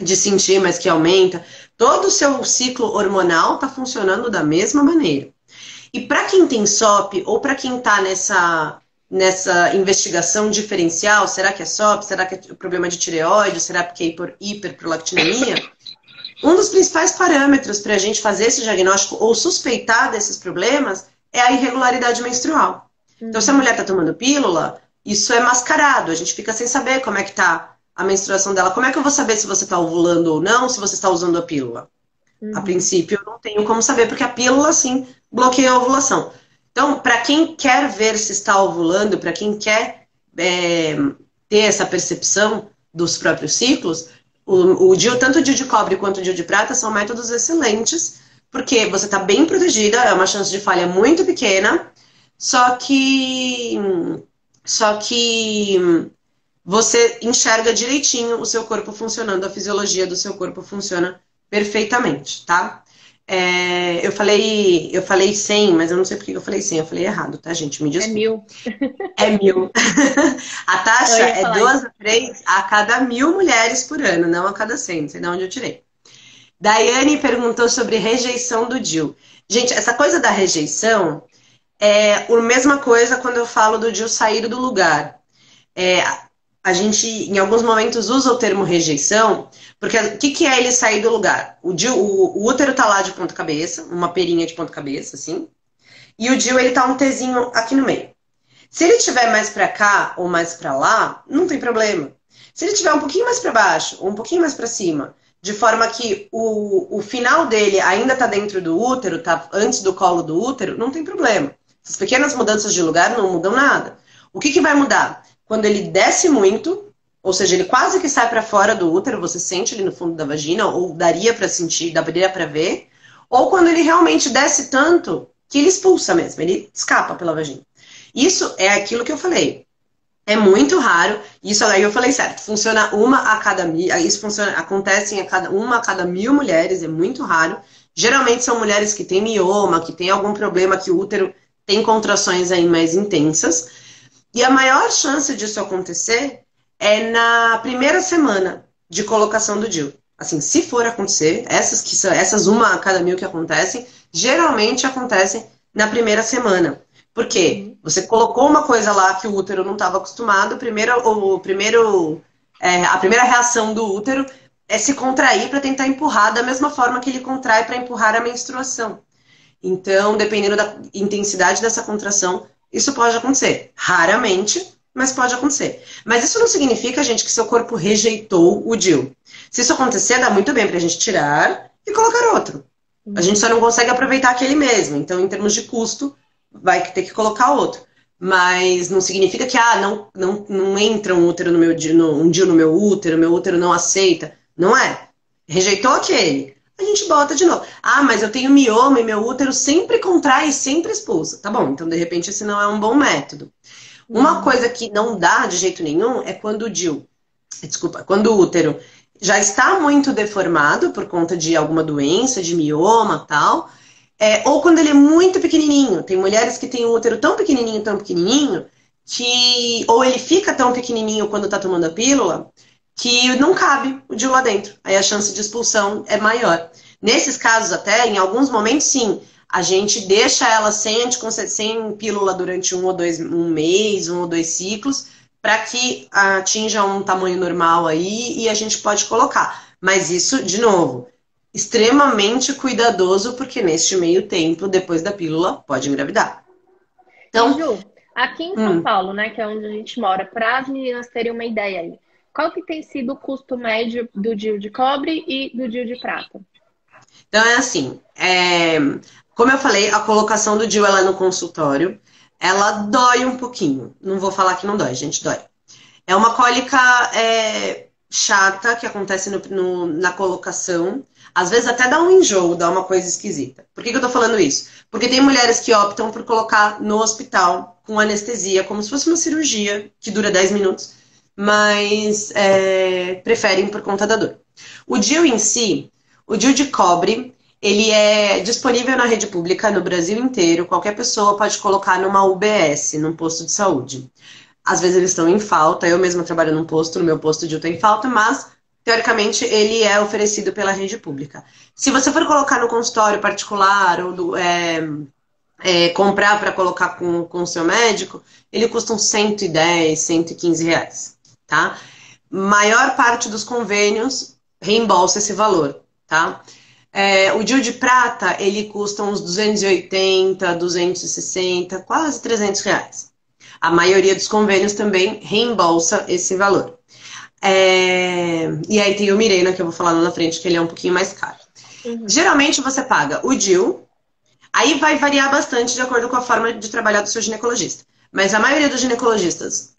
de sentir, mas que aumenta. Todo o seu ciclo hormonal está funcionando da mesma maneira. E para quem tem SOP, ou para quem está nessa investigação diferencial, será que é SOP, será que é problema de tireoide, será que é hiperprolactinemia? Um dos principais parâmetros para a gente fazer esse diagnóstico ou suspeitar desses problemas é a irregularidade menstrual. Então, se a mulher está tomando pílula, isso é mascarado, a gente fica sem saber como é que está a menstruação dela. Como é que eu vou saber se você está ovulando ou não, se você está usando a pílula? A princípio, eu não tenho como saber, porque a pílula, sim, bloqueia a ovulação. Então, para quem quer ver se está ovulando, para quem quer ter essa percepção dos próprios ciclos, tanto o DIU de cobre quanto o DIU de prata são métodos excelentes porque você está bem protegida, é uma chance de falha muito pequena, só que, só que você enxerga direitinho o seu corpo funcionando, a fisiologia do seu corpo funciona perfeitamente, tá? Eu falei 100, mas eu não sei por que eu falei 100, eu falei errado, tá, gente? Me É desculpa. 1000. É 1000. A Eu taxa ia é falar 2 isso. a 3 a cada 1000 mulheres por ano, não a cada 100, não sei de onde eu tirei. Daiane perguntou sobre rejeição do DIU. Gente, essa coisa da rejeição é a mesma coisa quando eu falo do DIU sair do lugar. É, a gente, em alguns momentos, usa o termo rejeição, porque o que é ele sair do lugar? O útero tá lá de ponta cabeça, uma perinha de ponta cabeça, assim, e o DIU, ele tá um Tzinho aqui no meio. Se ele estiver mais para cá ou mais para lá, não tem problema. Se ele estiver um pouquinho mais para baixo ou um pouquinho mais para cima, de forma que o final dele ainda está dentro do útero, está antes do colo do útero, não tem problema. Essas pequenas mudanças de lugar não mudam nada. O que vai mudar? Quando ele desce muito, ou seja, ele quase que sai para fora do útero, você sente ele no fundo da vagina, ou daria para sentir, daria para ver, ou quando ele realmente desce tanto que ele expulsa mesmo, ele escapa pela vagina. Isso é aquilo que eu falei. É muito raro. Isso aí eu falei certo. Funciona uma a cada 1000. Isso funciona, acontece uma a cada 1000 mulheres. É muito raro. Geralmente são mulheres que têm mioma, que têm algum problema, que o útero tem contrações aí mais intensas. E a maior chance disso acontecer é na primeira semana de colocação do DIU. Assim, se for acontecer, essas uma a cada 1000 que acontecem, geralmente acontecem na primeira semana. Por quê? Você colocou uma coisa lá que o útero não estava acostumado, a primeira reação do útero é se contrair para tentar empurrar da mesma forma que ele contrai para empurrar a menstruação. Então, dependendo da intensidade dessa contração, isso pode acontecer. Raramente, mas pode acontecer. Mas isso não significa, gente, que seu corpo rejeitou o DIU. Se isso acontecer, dá muito bem para a gente tirar e colocar outro. A gente só não consegue aproveitar aquele mesmo. Então, em termos de custo, vai ter que colocar outro. Mas não significa que não entra um útero no meu um DIU no meu útero não aceita. Não é. Rejeitou aquele. A gente bota de novo. Ah, mas eu tenho mioma e meu útero sempre contrai e sempre expulsa. Tá bom, então de repente esse não é um bom método. Uma coisa que não dá de jeito nenhum é quando quando o útero já está muito deformado por conta de alguma doença, de mioma e tal. Ou quando ele é muito pequenininho. Tem mulheres que têm um útero tão pequenininho, que ou ele fica tão pequenininho quando tá tomando a pílula, que não cabe o DIU lá dentro. Aí a chance de expulsão é maior. Nesses casos até, em alguns momentos, sim, a gente deixa ela sem pílula durante um mês, 1 ou 2 ciclos, para que atinja um tamanho normal aí e a gente pode colocar. Mas isso, de novo, extremamente cuidadoso, porque neste meio tempo, depois da pílula, pode engravidar. Então, Ju, aqui em São Paulo, né, que é onde a gente mora, para as meninas terem uma ideia aí, qual que tem sido o custo médio do DIU de cobre e do DIU de prata? Então é assim, como eu falei, a colocação do DIU ela no consultório, ela dói um pouquinho. Não vou falar que não dói, gente, dói. É uma cólica chata que acontece na colocação. Às vezes até dá um enjoo, dá uma coisa esquisita. Por que eu tô falando isso? Porque tem mulheres que optam por colocar no hospital com anestesia, como se fosse uma cirurgia, que dura 10 minutos, mas preferem por conta da dor. O DIU em si, o DIU de cobre, ele é disponível na rede pública no Brasil inteiro. Qualquer pessoa pode colocar numa UBS, num posto de saúde. Às vezes eles estão em falta, eu mesma trabalho num posto, no meu posto de DIU tem falta, mas teoricamente ele é oferecido pela rede pública. Se você for colocar no consultório particular ou comprar para colocar com o seu médico, ele custa uns 110, 115 reais, tá? Maior parte dos convênios reembolsa esse valor, tá? O DIU de prata, ele custa uns 280, 260, quase 300 reais. A maioria dos convênios também reembolsa esse valor. E aí tem o Mirena, que eu vou falar lá na frente, que ele é um pouquinho mais caro. Geralmente você paga o DIU, aí vai variar bastante de acordo com a forma de trabalhar do seu ginecologista. Mas a maioria dos ginecologistas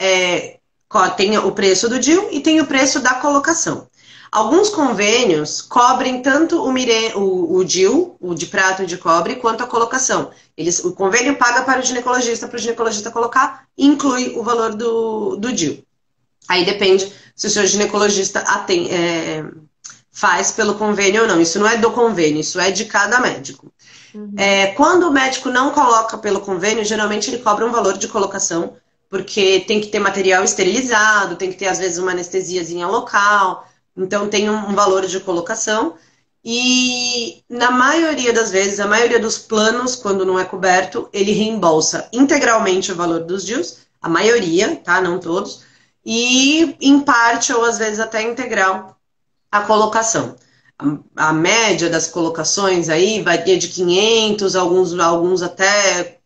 tem o preço do DIU e tem o preço da colocação. Alguns convênios cobrem tanto o DIU, o de prata e de cobre, quanto a colocação. O convênio paga para o ginecologista colocar, e inclui o valor do DIU. Aí depende se o seu ginecologista faz pelo convênio ou não. Isso não é do convênio, isso é de cada médico. Quando o médico não coloca pelo convênio, geralmente ele cobra um valor de colocação, porque tem que ter material esterilizado, tem que ter, às vezes, uma anestesiazinha local, então tem um valor de colocação. E na maioria das vezes, a maioria dos planos, quando não é coberto, ele reembolsa integralmente o valor dos DIUs, a maioria, tá? Não todos, e em parte, ou às vezes até integral, a colocação. A média das colocações aí varia de 500, alguns até,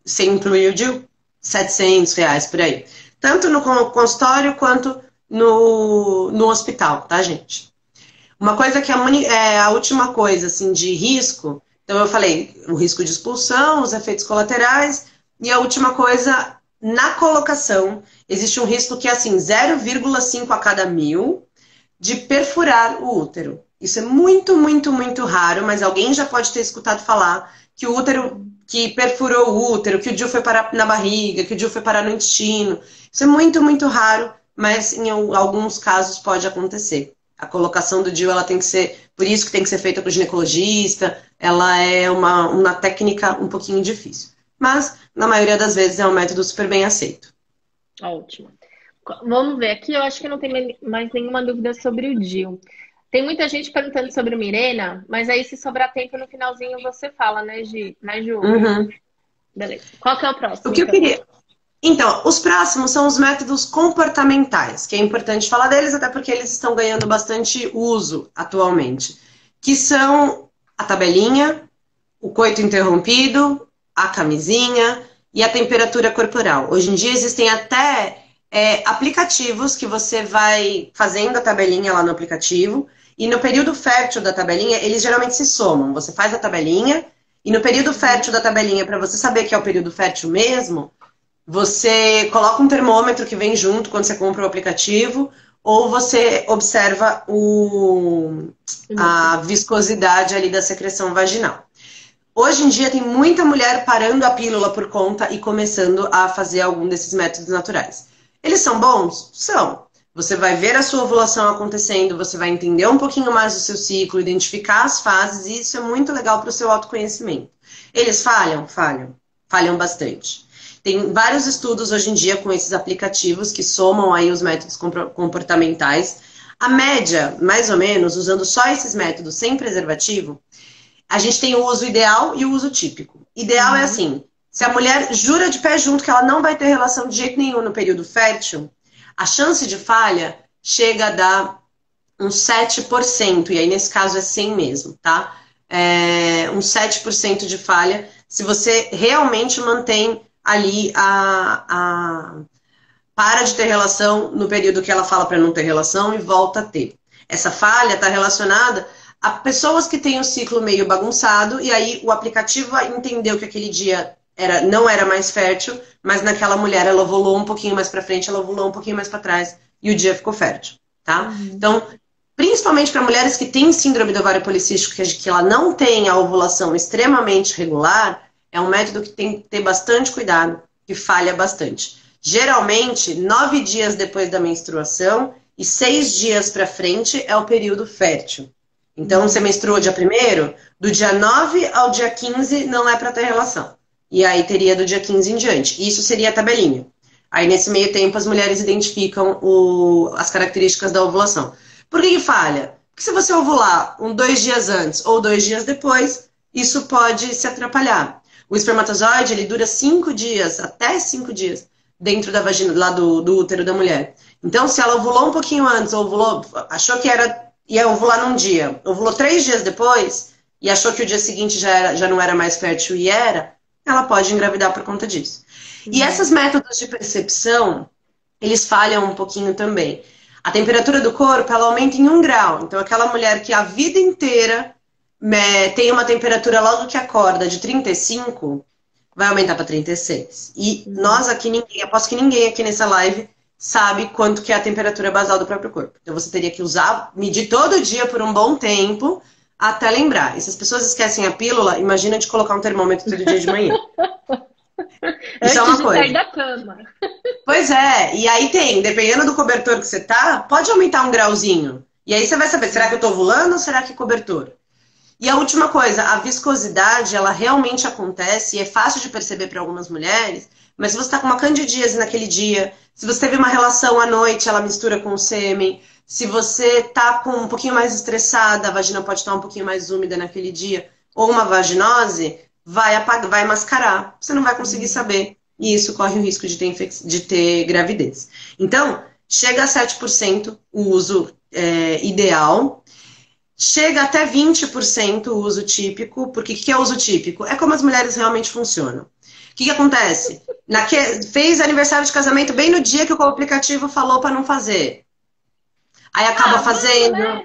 sem incluir o DIU, R$ 700 por aí. Tanto no consultório quanto no hospital, tá, gente? Uma coisa que a última coisa, assim, de risco, então eu falei, o risco de expulsão, os efeitos colaterais, e a última coisa, na colocação, existe um risco que é assim, 0,5 a cada 1000 de perfurar o útero. Isso é muito, muito, muito raro, mas alguém já pode ter escutado falar que o útero, que perfurou o útero, que o DIU foi parar na barriga, que o DIU foi parar no intestino. Isso é muito, muito raro, mas em alguns casos pode acontecer. A colocação do DIU, ela tem que ser, por isso que tem que ser feita com o ginecologista, ela é uma técnica um pouquinho difícil. Mas, na maioria das vezes, é um método super bem aceito. Ótimo. Vamos ver aqui, eu acho que não tem mais nenhuma dúvida sobre o DIU. Tem muita gente perguntando sobre o Mirena, mas aí se sobrar tempo no finalzinho você fala, né, Gi? Né, Ju? Beleza. Qual que é o próximo? O que eu queria... Então, os próximos são os métodos comportamentais, que é importante falar deles, até porque eles estão ganhando bastante uso atualmente, que são a tabelinha, o coito interrompido, a camisinha e a temperatura corporal. Hoje em dia existem até aplicativos que você vai fazendo a tabelinha lá no aplicativo, e no período fértil da tabelinha, eles geralmente se somam. Você faz a tabelinha, e no período fértil da tabelinha, para você saber que é o período fértil mesmo, você coloca um termômetro que vem junto quando você compra o aplicativo, ou você observa a viscosidade ali da secreção vaginal. Hoje em dia tem muita mulher parando a pílula por conta e começando a fazer algum desses métodos naturais. Eles são bons? São. Você vai ver a sua ovulação acontecendo, você vai entender um pouquinho mais do seu ciclo, identificar as fases, e isso é muito legal para o seu autoconhecimento. Eles falham? Falham. Falham bastante. Tem vários estudos hoje em dia com esses aplicativos que somam aí os métodos comportamentais. A média, mais ou menos, usando só esses métodos sem preservativo, a gente tem o uso ideal e o uso típico. Ideal é assim, se a mulher jura de pé junto que ela não vai ter relação de jeito nenhum no período fértil, a chance de falha chega a dar uns 7%, e aí nesse caso é 100 mesmo, tá? Uns 7% de falha, se você realmente mantém ali para de ter relação no período que ela fala para não ter relação e volta a ter. Essa falha está relacionada a pessoas que têm o ciclo meio bagunçado, e aí o aplicativo entendeu que aquele dia não era mais fértil, mas naquela mulher ela ovulou um pouquinho mais para frente, ela ovulou um pouquinho mais para trás, e o dia ficou fértil, tá? Então, principalmente para mulheres que têm síndrome do ovário policístico, que ela não tem a ovulação extremamente regular, é um método que tem que ter bastante cuidado, que falha bastante. Geralmente, 9 dias depois da menstruação e 6 dias para frente é o período fértil. Então, você menstruou dia 1º, do dia 9 ao dia 15 não é para ter relação. E aí teria do dia 15 em diante. Isso seria a tabelinha. Aí, nesse meio tempo, as mulheres identificam as características da ovulação. Por que falha? Porque se você ovular 2 dias antes ou 2 dias depois, isso pode se atrapalhar. O espermatozoide, ele dura 5 dias, até 5 dias, dentro da vagina, lá do útero da mulher. Então, se ela ovulou um pouquinho antes, achou que ia ovular num dia, ovulou 3 dias depois, e achou que o dia seguinte já não era mais fértil e ela pode engravidar por conta disso. E esses métodos de percepção, eles falham um pouquinho também. A temperatura do corpo, ela aumenta em 1 grau. Então, aquela mulher que a vida inteira tem uma temperatura logo que acorda de 35, vai aumentar para 36. E nós aqui, aposto que ninguém aqui nessa live sabe quanto que é a temperatura basal do próprio corpo. Então você teria que medir todo dia por um bom tempo até lembrar. E se as pessoas esquecem a pílula, imagina de colocar um termômetro todo dia de manhã. Isso é uma coisa. Antes de sair da cama. Pois é, e aí dependendo do cobertor que você tá, pode aumentar um grauzinho. E aí você vai saber, será que eu tô ovulando ou será que é cobertor? E a última coisa, a viscosidade, ela realmente acontece e é fácil de perceber para algumas mulheres, mas se você está com uma candidíase naquele dia, se você teve uma relação à noite, ela mistura com o sêmen, se você tá com um pouquinho mais estressada, a vagina pode estar um pouquinho mais úmida naquele dia, ou uma vaginose, vai mascarar. Você não vai conseguir saber. E isso corre o risco de ter gravidez. Então, chega a 7% o uso ideal. Chega até 20% o uso típico, porque o que é uso típico? É como as mulheres realmente funcionam. O que acontece? Fez aniversário de casamento bem no dia que o aplicativo falou para não fazer. Aí acaba fazendo. Né?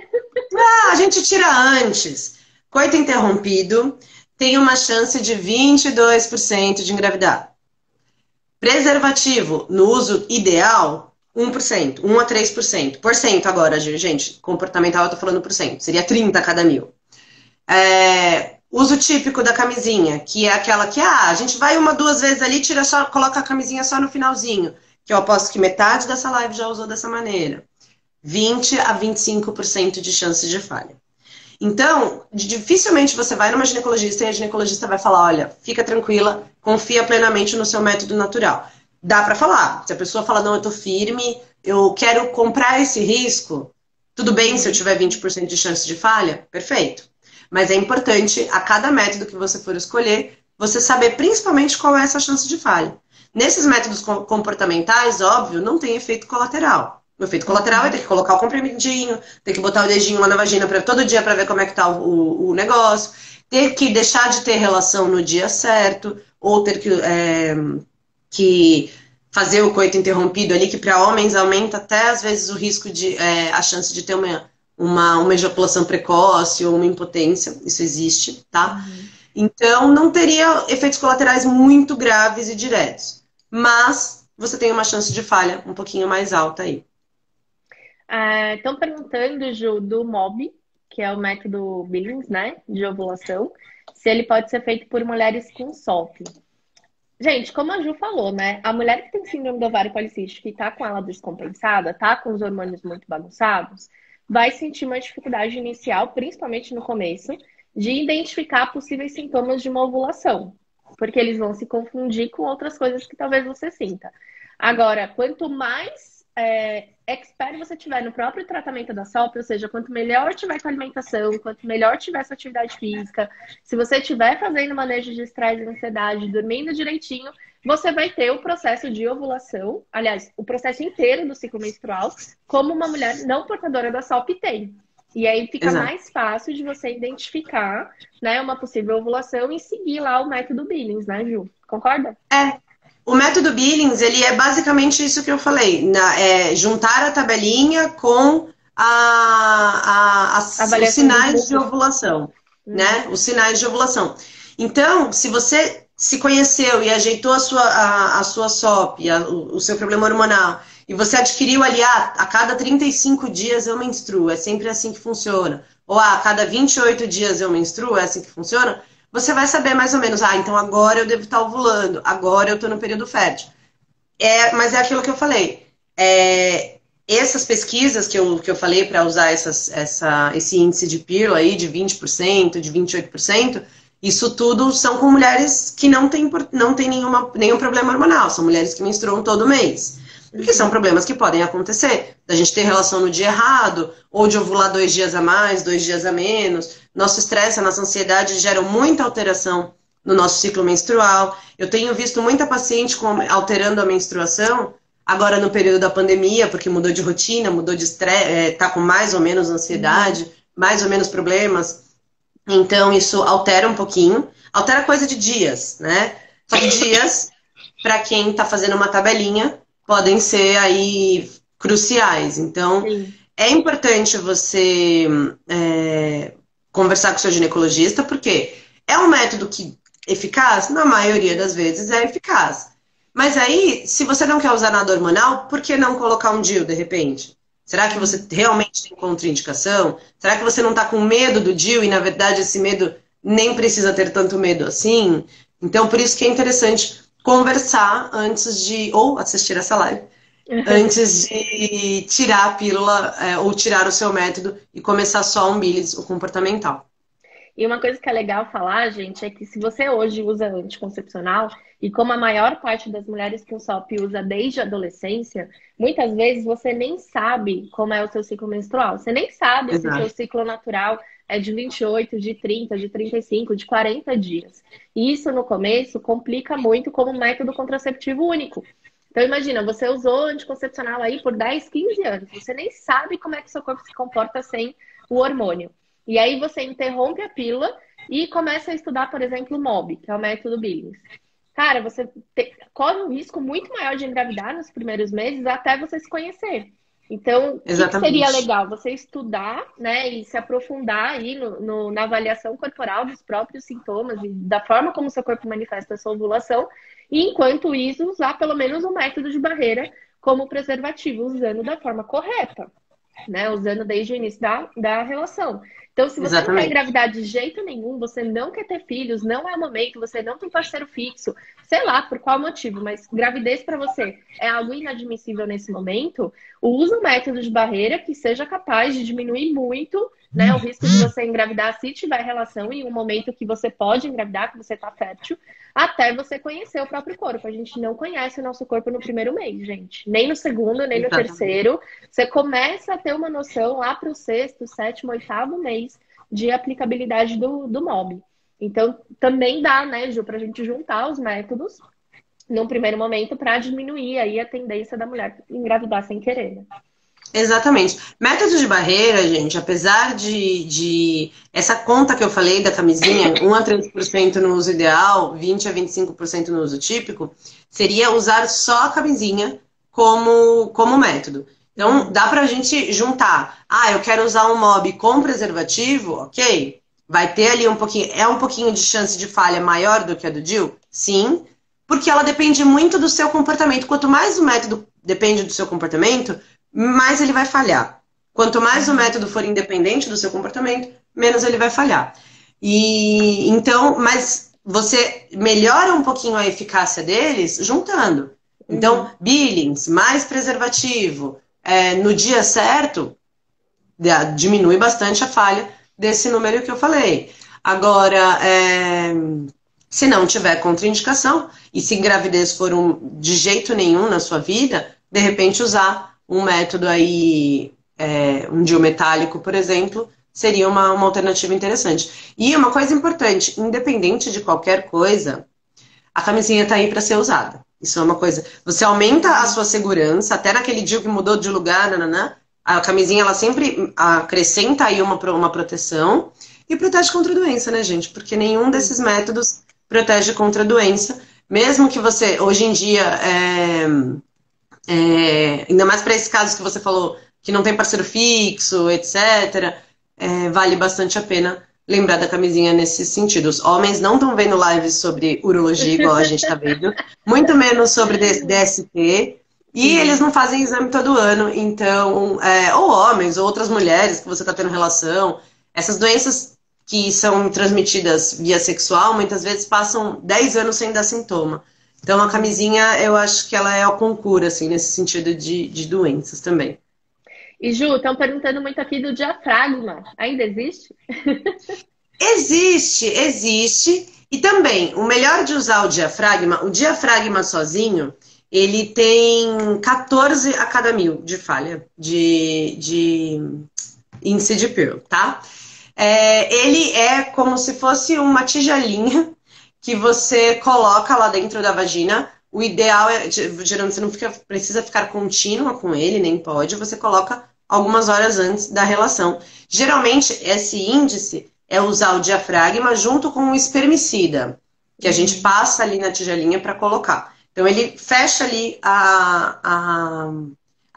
A gente tira antes. Coito interrompido tem uma chance de 22% de engravidar. Preservativo no uso ideal, 1%, 1 a 3%. Porcento agora, gente. Comportamental eu tô falando por cento. Seria 30 a cada 1000. Uso típico da camisinha, que é aquela que a gente vai 1, 2 vezes ali, coloca a camisinha só no finalzinho. Que eu aposto que metade dessa live já usou dessa maneira. 20 a 25% de chance de falha. Então, dificilmente você vai numa ginecologista e a ginecologista vai falar, olha, fica tranquila, confia plenamente no seu método natural. Dá pra falar. Se a pessoa fala, não, eu tô firme, eu quero comprar esse risco, tudo bem se eu tiver 20% de chance de falha? Perfeito. Mas é importante, a cada método que você for escolher, você saber principalmente qual é essa chance de falha. Nesses métodos comportamentais, óbvio, não tem efeito colateral. O efeito colateral é ter que colocar o comprimidinho, ter que botar o dedinho lá na vagina todo dia para ver como é que tá o negócio, ter que deixar de ter relação no dia certo, ou ter que fazer o coito interrompido ali, que para homens aumenta até às vezes o risco a chance de ter uma ejaculação precoce ou uma impotência, isso existe, tá? Então não teria efeitos colaterais muito graves e diretos, mas você tem uma chance de falha um pouquinho mais alta aí. Estão perguntando, Ju, do MOB, que é o método Billings, né, de ovulação, se ele pode ser feito por mulheres com SOP. Gente, como a Ju falou, né, a mulher que tem síndrome do ovário policístico e tá com ela descompensada, tá com os hormônios muito bagunçados, vai sentir uma dificuldade inicial, principalmente no começo, de identificar possíveis sintomas de uma ovulação, porque eles vão se confundir com outras coisas que talvez você sinta. Agora, quanto mais expert você tiver no próprio tratamento da SOP, ou seja, quanto melhor tiver com a alimentação, quanto melhor tiver sua atividade física, se você estiver fazendo manejo de estresse e ansiedade, dormindo direitinho, você vai ter o processo de ovulação, aliás, o processo inteiro do ciclo menstrual, como uma mulher não portadora da SOP tem. E aí fica mais fácil de você identificar, né, uma possível ovulação e seguir lá o método Billings, né, Ju? Concorda? O método Billings, ele é basicamente isso que eu falei, juntar a tabelinha com os sinais de ovulação, né? Os sinais de ovulação. Então, se você se conheceu e ajeitou a sua SOP, o seu problema hormonal, e você adquiriu ali, a cada 35 dias eu menstruo, é sempre assim que funciona. Ou a cada 28 dias eu menstruo, é assim que funciona. Você vai saber mais ou menos, então agora eu devo estar ovulando, agora eu estou no período fértil. Mas é aquilo que eu falei. Essas pesquisas que eu falei para usar esse índice de pílula aí de 20%, de 28%, isso tudo são com mulheres que não têm nenhum problema hormonal, são mulheres que menstruam todo mês. Porque são problemas que podem acontecer. Da gente ter relação no dia errado, ou de ovular 2 dias a mais, 2 dias a menos. Nosso estresse, a nossa ansiedade geram muita alteração no nosso ciclo menstrual. Eu tenho visto muita paciente alterando a menstruação, agora no período da pandemia, porque mudou de rotina, mudou de estresse, tá com mais ou menos ansiedade, mais ou menos problemas. Então isso altera um pouquinho. Altera coisa de dias, né? Só que dias, para quem tá fazendo uma tabelinha, podem ser aí cruciais. Então, é importante você conversar com o seu ginecologista, porque é um método que eficaz, na maioria das vezes é eficaz. Mas aí, se você não quer usar nada hormonal, por que não colocar um DIU de repente? Será que você realmente tem contraindicação? Será que você não está com medo do DIU e, na verdade, esse medo nem precisa ter tanto medo assim? Então, por isso que é interessante conversar antes de, ou assistir essa live, antes de tirar a pílula ou tirar o seu método e começar só um bílides, o comportamental. E uma coisa que é legal falar, gente, é que se você hoje usa anticoncepcional, e como a maior parte das mulheres com SOP usa desde a adolescência, muitas vezes você nem sabe como é o seu ciclo menstrual. Você nem sabe se o seu ciclo natural é de 28, de 30, de 35, de 40 dias. E isso, no começo, complica muito como método contraceptivo único. Então, imagina, você usou anticoncepcional aí por 10, 15 anos. Você nem sabe como é que seu corpo se comporta sem o hormônio. E aí você interrompe a pílula e começa a estudar, por exemplo, o MOB, que é o método Billings. Cara, você corre um risco muito maior de engravidar nos primeiros meses até você se conhecer. Então, o que seria legal? Você estudar, né, e se aprofundar aí na avaliação corporal dos próprios sintomas e da forma como o seu corpo manifesta a sua ovulação. E, enquanto isso, usar pelo menos um método de barreira como preservativo, usando da forma correta, né? Usando desde o início da relação. Então, se você não quer engravidar de jeito nenhum, você não quer ter filhos, não é o momento, você não tem parceiro fixo, sei lá por qual motivo, mas gravidez para você é algo inadmissível nesse momento, use um método de barreira que seja capaz de diminuir muito, né, o risco de você engravidar se tiver relação em um momento que você pode engravidar, que você está fértil, até você conhecer o próprio corpo. A gente não conhece o nosso corpo no primeiro mês, gente. Nem no segundo, nem no terceiro. Você começa a ter uma noção lá para o sexto, sétimo, oitavo mês de aplicabilidade do MOB. Então, também dá, né, Ju, para a gente juntar os métodos num primeiro momento para diminuir aí a tendência da mulher engravidar sem querer, né? Exatamente. Método de barreira, gente, apesar de essa conta que eu falei da camisinha, 1 a 3% no uso ideal, 20 a 25% no uso típico, seria usar só a camisinha como método. Então, dá pra gente juntar. Ah, eu quero usar um MOB com preservativo, ok? Vai ter ali um pouquinho de chance de falha maior do que a do DIU? Sim, porque ela depende muito do seu comportamento. Quanto mais o método depende do seu comportamento, mais ele vai falhar. Quanto mais o método for independente do seu comportamento, menos ele vai falhar. E então, mas você melhora um pouquinho a eficácia deles juntando. Então, Billings, mais preservativo, no dia certo, diminui bastante a falha desse número que eu falei. Agora, se não tiver contraindicação, e se gravidez for de jeito nenhum na sua vida, de repente usar um método aí, um DIU metálico, por exemplo, seria uma alternativa interessante. E uma coisa importante, independente de qualquer coisa, a camisinha está aí para ser usada. Isso é uma coisa. Você aumenta a sua segurança, até naquele DIU que mudou de lugar, a camisinha ela sempre acrescenta aí uma proteção e protege contra a doença, né, gente? Porque nenhum desses métodos protege contra a doença. Mesmo que você, hoje em dia, ainda mais para esses casos que você falou, que não tem parceiro fixo, etc., vale bastante a pena lembrar da camisinha nesse sentido. Os homens não estão vendo lives sobre urologia, igual a gente está vendo, muito menos sobre DST, e eles não fazem exame todo ano, então, ou homens, ou outras mulheres que você está tendo relação, essas doenças que são transmitidas via sexual, muitas vezes passam 10 anos sem dar sintoma. Então, a camisinha, eu acho que ela é o concurso, assim, nesse sentido de doenças também. E, Ju, estão perguntando muito aqui do diafragma. Ainda existe? Existe. E também, o melhor de usar o diafragma sozinho, ele tem 14 a cada 1000 de falha de índice de Pearl, tá? Ele é como se fosse uma tigelinha que você coloca lá dentro da vagina. O ideal é, geralmente você não precisa ficar contínua com ele, nem pode, você coloca algumas horas antes da relação. Geralmente, esse índice é usar o diafragma junto com o espermicida, que a gente passa ali na tigelinha para colocar. Então, ele fecha ali a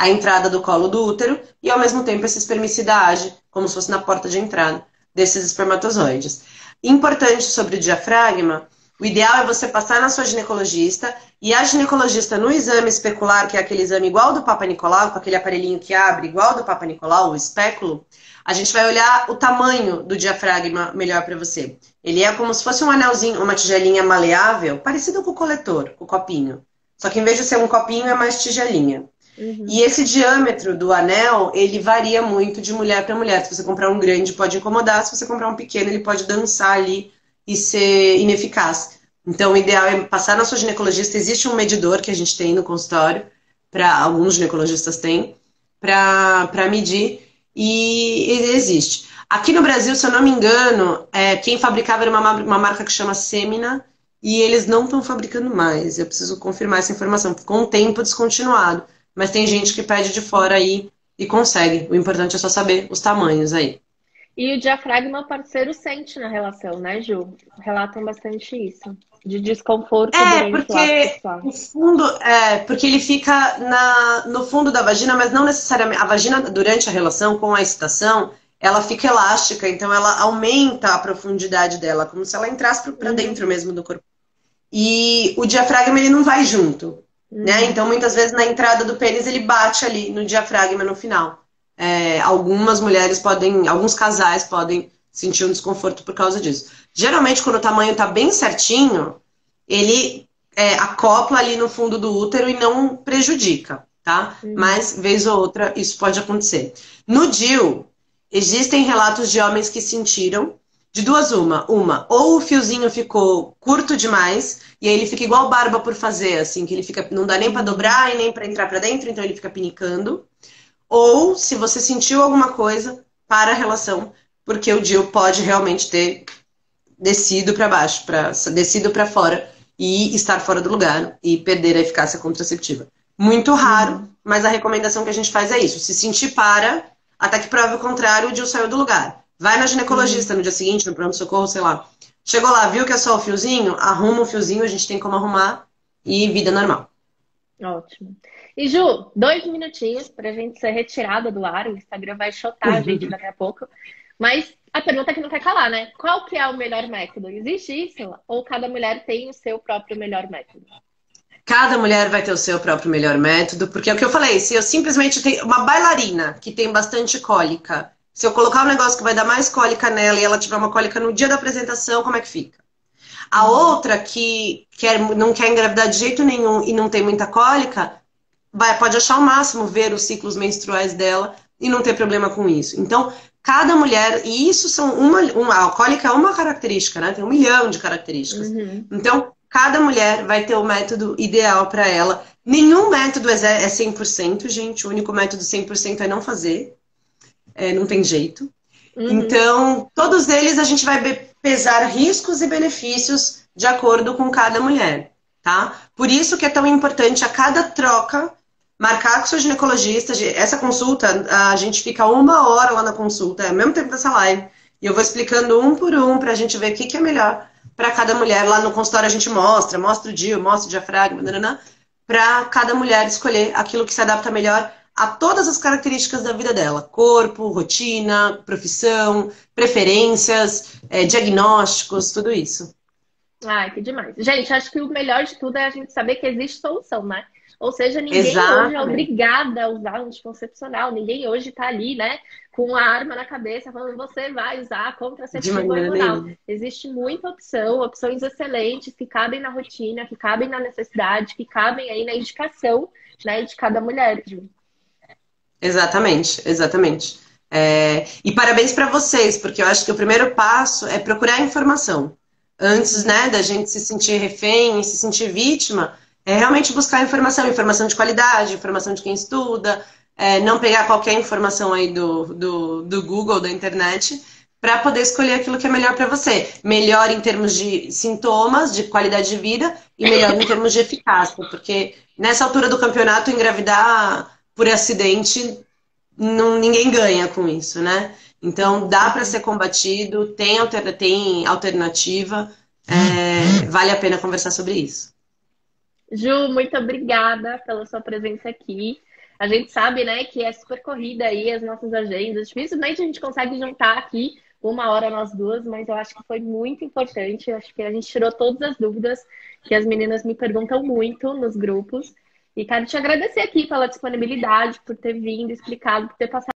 entrada do colo do útero e, ao mesmo tempo, esse espermicida age como se fosse na porta de entrada desses espermatozoides. Importante sobre o diafragma O ideal é você passar na sua ginecologista e a ginecologista no exame especular, que é aquele exame igual do Papa Nicolau, com aquele aparelhinho que abre igual do Papa Nicolau, o espéculo, a gente vai olhar o tamanho do diafragma melhor para você. Ele é como se fosse um anelzinho, uma tigelinha maleável, parecido com o coletor, com o copinho. Só que em vez de ser um copinho, é mais tigelinha. E esse diâmetro do anel, ele varia muito de mulher para mulher. Se você comprar um grande, pode incomodar. Se você comprar um pequeno, ele pode dançar ali e ser ineficaz. Então, o ideal é passar na sua ginecologista. Existe um medidor que a gente tem no consultório, para alguns ginecologistas têm, para medir, e ele existe. Aqui no Brasil, se eu não me engano, quem fabricava era uma marca que chama Semina, e eles não estão fabricando mais. Eu preciso confirmar essa informação. Ficou um tempo descontinuado. Mas tem gente que pede de fora aí e consegue. O importante é só saber os tamanhos aí. E o diafragma o parceiro sente na relação, né, Ju? Relatam bastante isso. De desconforto durante o ato sexual. O fundo, porque ele fica no fundo da vagina, mas não necessariamente. A vagina, durante a relação, com a excitação, ela fica elástica, então ela aumenta a profundidade dela, como se ela entrasse para dentro mesmo do corpo. E o diafragma, ele não vai junto. Né? Então, muitas vezes, na entrada do pênis, ele bate ali no diafragma no final. Algumas mulheres alguns casais podem sentir um desconforto por causa disso. Geralmente, quando o tamanho está bem certinho, ele acopla ali no fundo do útero e não prejudica, tá? Mas, vez ou outra, isso pode acontecer. No DIU, existem relatos de homens que sentiram de duas uma, ou o fiozinho ficou curto demais, e aí ele fica igual barba por fazer, assim, que ele fica, não dá nem pra dobrar e nem pra entrar pra dentro, então ele fica pinicando. Ou, se você sentiu alguma coisa, para a relação, porque o DIU pode realmente ter descido pra baixo, descido pra fora, e estar fora do lugar, e perder a eficácia contraceptiva. Muito raro, mas a recomendação que a gente faz é isso. Se sentir, até que prove o contrário, o DIU saiu do lugar. Vai na ginecologista no dia seguinte, no pronto-socorro, sei lá. Chegou lá, viu que é só o fiozinho? Arruma o fiozinho, a gente tem como arrumar e vida normal. Ótimo. E Ju, 2 minutinhos pra gente ser retirada do ar. O Instagram vai chotar a gente daqui a pouco. Mas a pergunta que não quer calar, né? Qual que é o melhor método? Existe isso? Ou cada mulher tem o seu próprio melhor método? Cada mulher vai ter o seu próprio melhor método, porque é o que eu falei, se eu simplesmente tenho uma bailarina que tem bastante cólica, se eu colocar um negócio que vai dar mais cólica nela e ela tiver uma cólica no dia da apresentação, como é que fica? A outra que não quer engravidar de jeito nenhum e não tem muita cólica, pode achar o máximo ver os ciclos menstruais dela e não ter problema com isso. Então, cada mulher, e isso são a cólica é uma característica, né? Tem 1 milhão de características. Então, cada mulher vai ter o método ideal para ela. Nenhum método é 100%, gente. O único método 100% é não fazer. Não tem jeito. Então, todos eles a gente vai pesar riscos e benefícios de acordo com cada mulher, tá? Por isso que é tão importante a cada troca marcar com o seu ginecologista. Essa consulta, a gente fica 1 hora lá na consulta, é o mesmo tempo dessa live. E eu vou explicando um por um pra gente ver o que é melhor para cada mulher. Lá no consultório a gente mostra o DIU, mostra o diafragma, para cada mulher escolher aquilo que se adapta melhor a todas as características da vida dela. Corpo, rotina, profissão, preferências, diagnósticos, tudo isso. Ai, que demais. Gente, acho que o melhor de tudo é a gente saber que existe solução, né? Ou seja, ninguém hoje é obrigada a usar anticoncepcional. Ninguém hoje tá ali, né, com a arma na cabeça falando você vai usar contraceptivo hormonal. Existe muita opção, opções excelentes que cabem na rotina, que cabem na necessidade, que cabem aí na indicação, né, de cada mulher, Ju. Exatamente. E parabéns para vocês, porque eu acho que o primeiro passo é procurar informação. Antes, né, da gente se sentir refém, se sentir vítima, é realmente buscar informação de qualidade, informação de quem estuda, não pegar qualquer informação aí do Google, da internet, para poder escolher aquilo que é melhor para você. Melhor em termos de sintomas, de qualidade de vida, e melhor em termos de eficácia, porque nessa altura do campeonato, engravidar por acidente, ninguém ganha com isso, né? Então, dá para ser combatido, tem alternativa, vale a pena conversar sobre isso. Ju, muito obrigada pela sua presença aqui. A gente sabe, né, que é super corrida aí as nossas agendas. Dificilmente a gente consegue juntar aqui uma hora nós duas, mas eu acho que foi muito importante. Eu acho que a gente tirou todas as dúvidas que as meninas me perguntam muito nos grupos. E quero te agradecer aqui pela disponibilidade, por ter vindo, explicado, por ter passado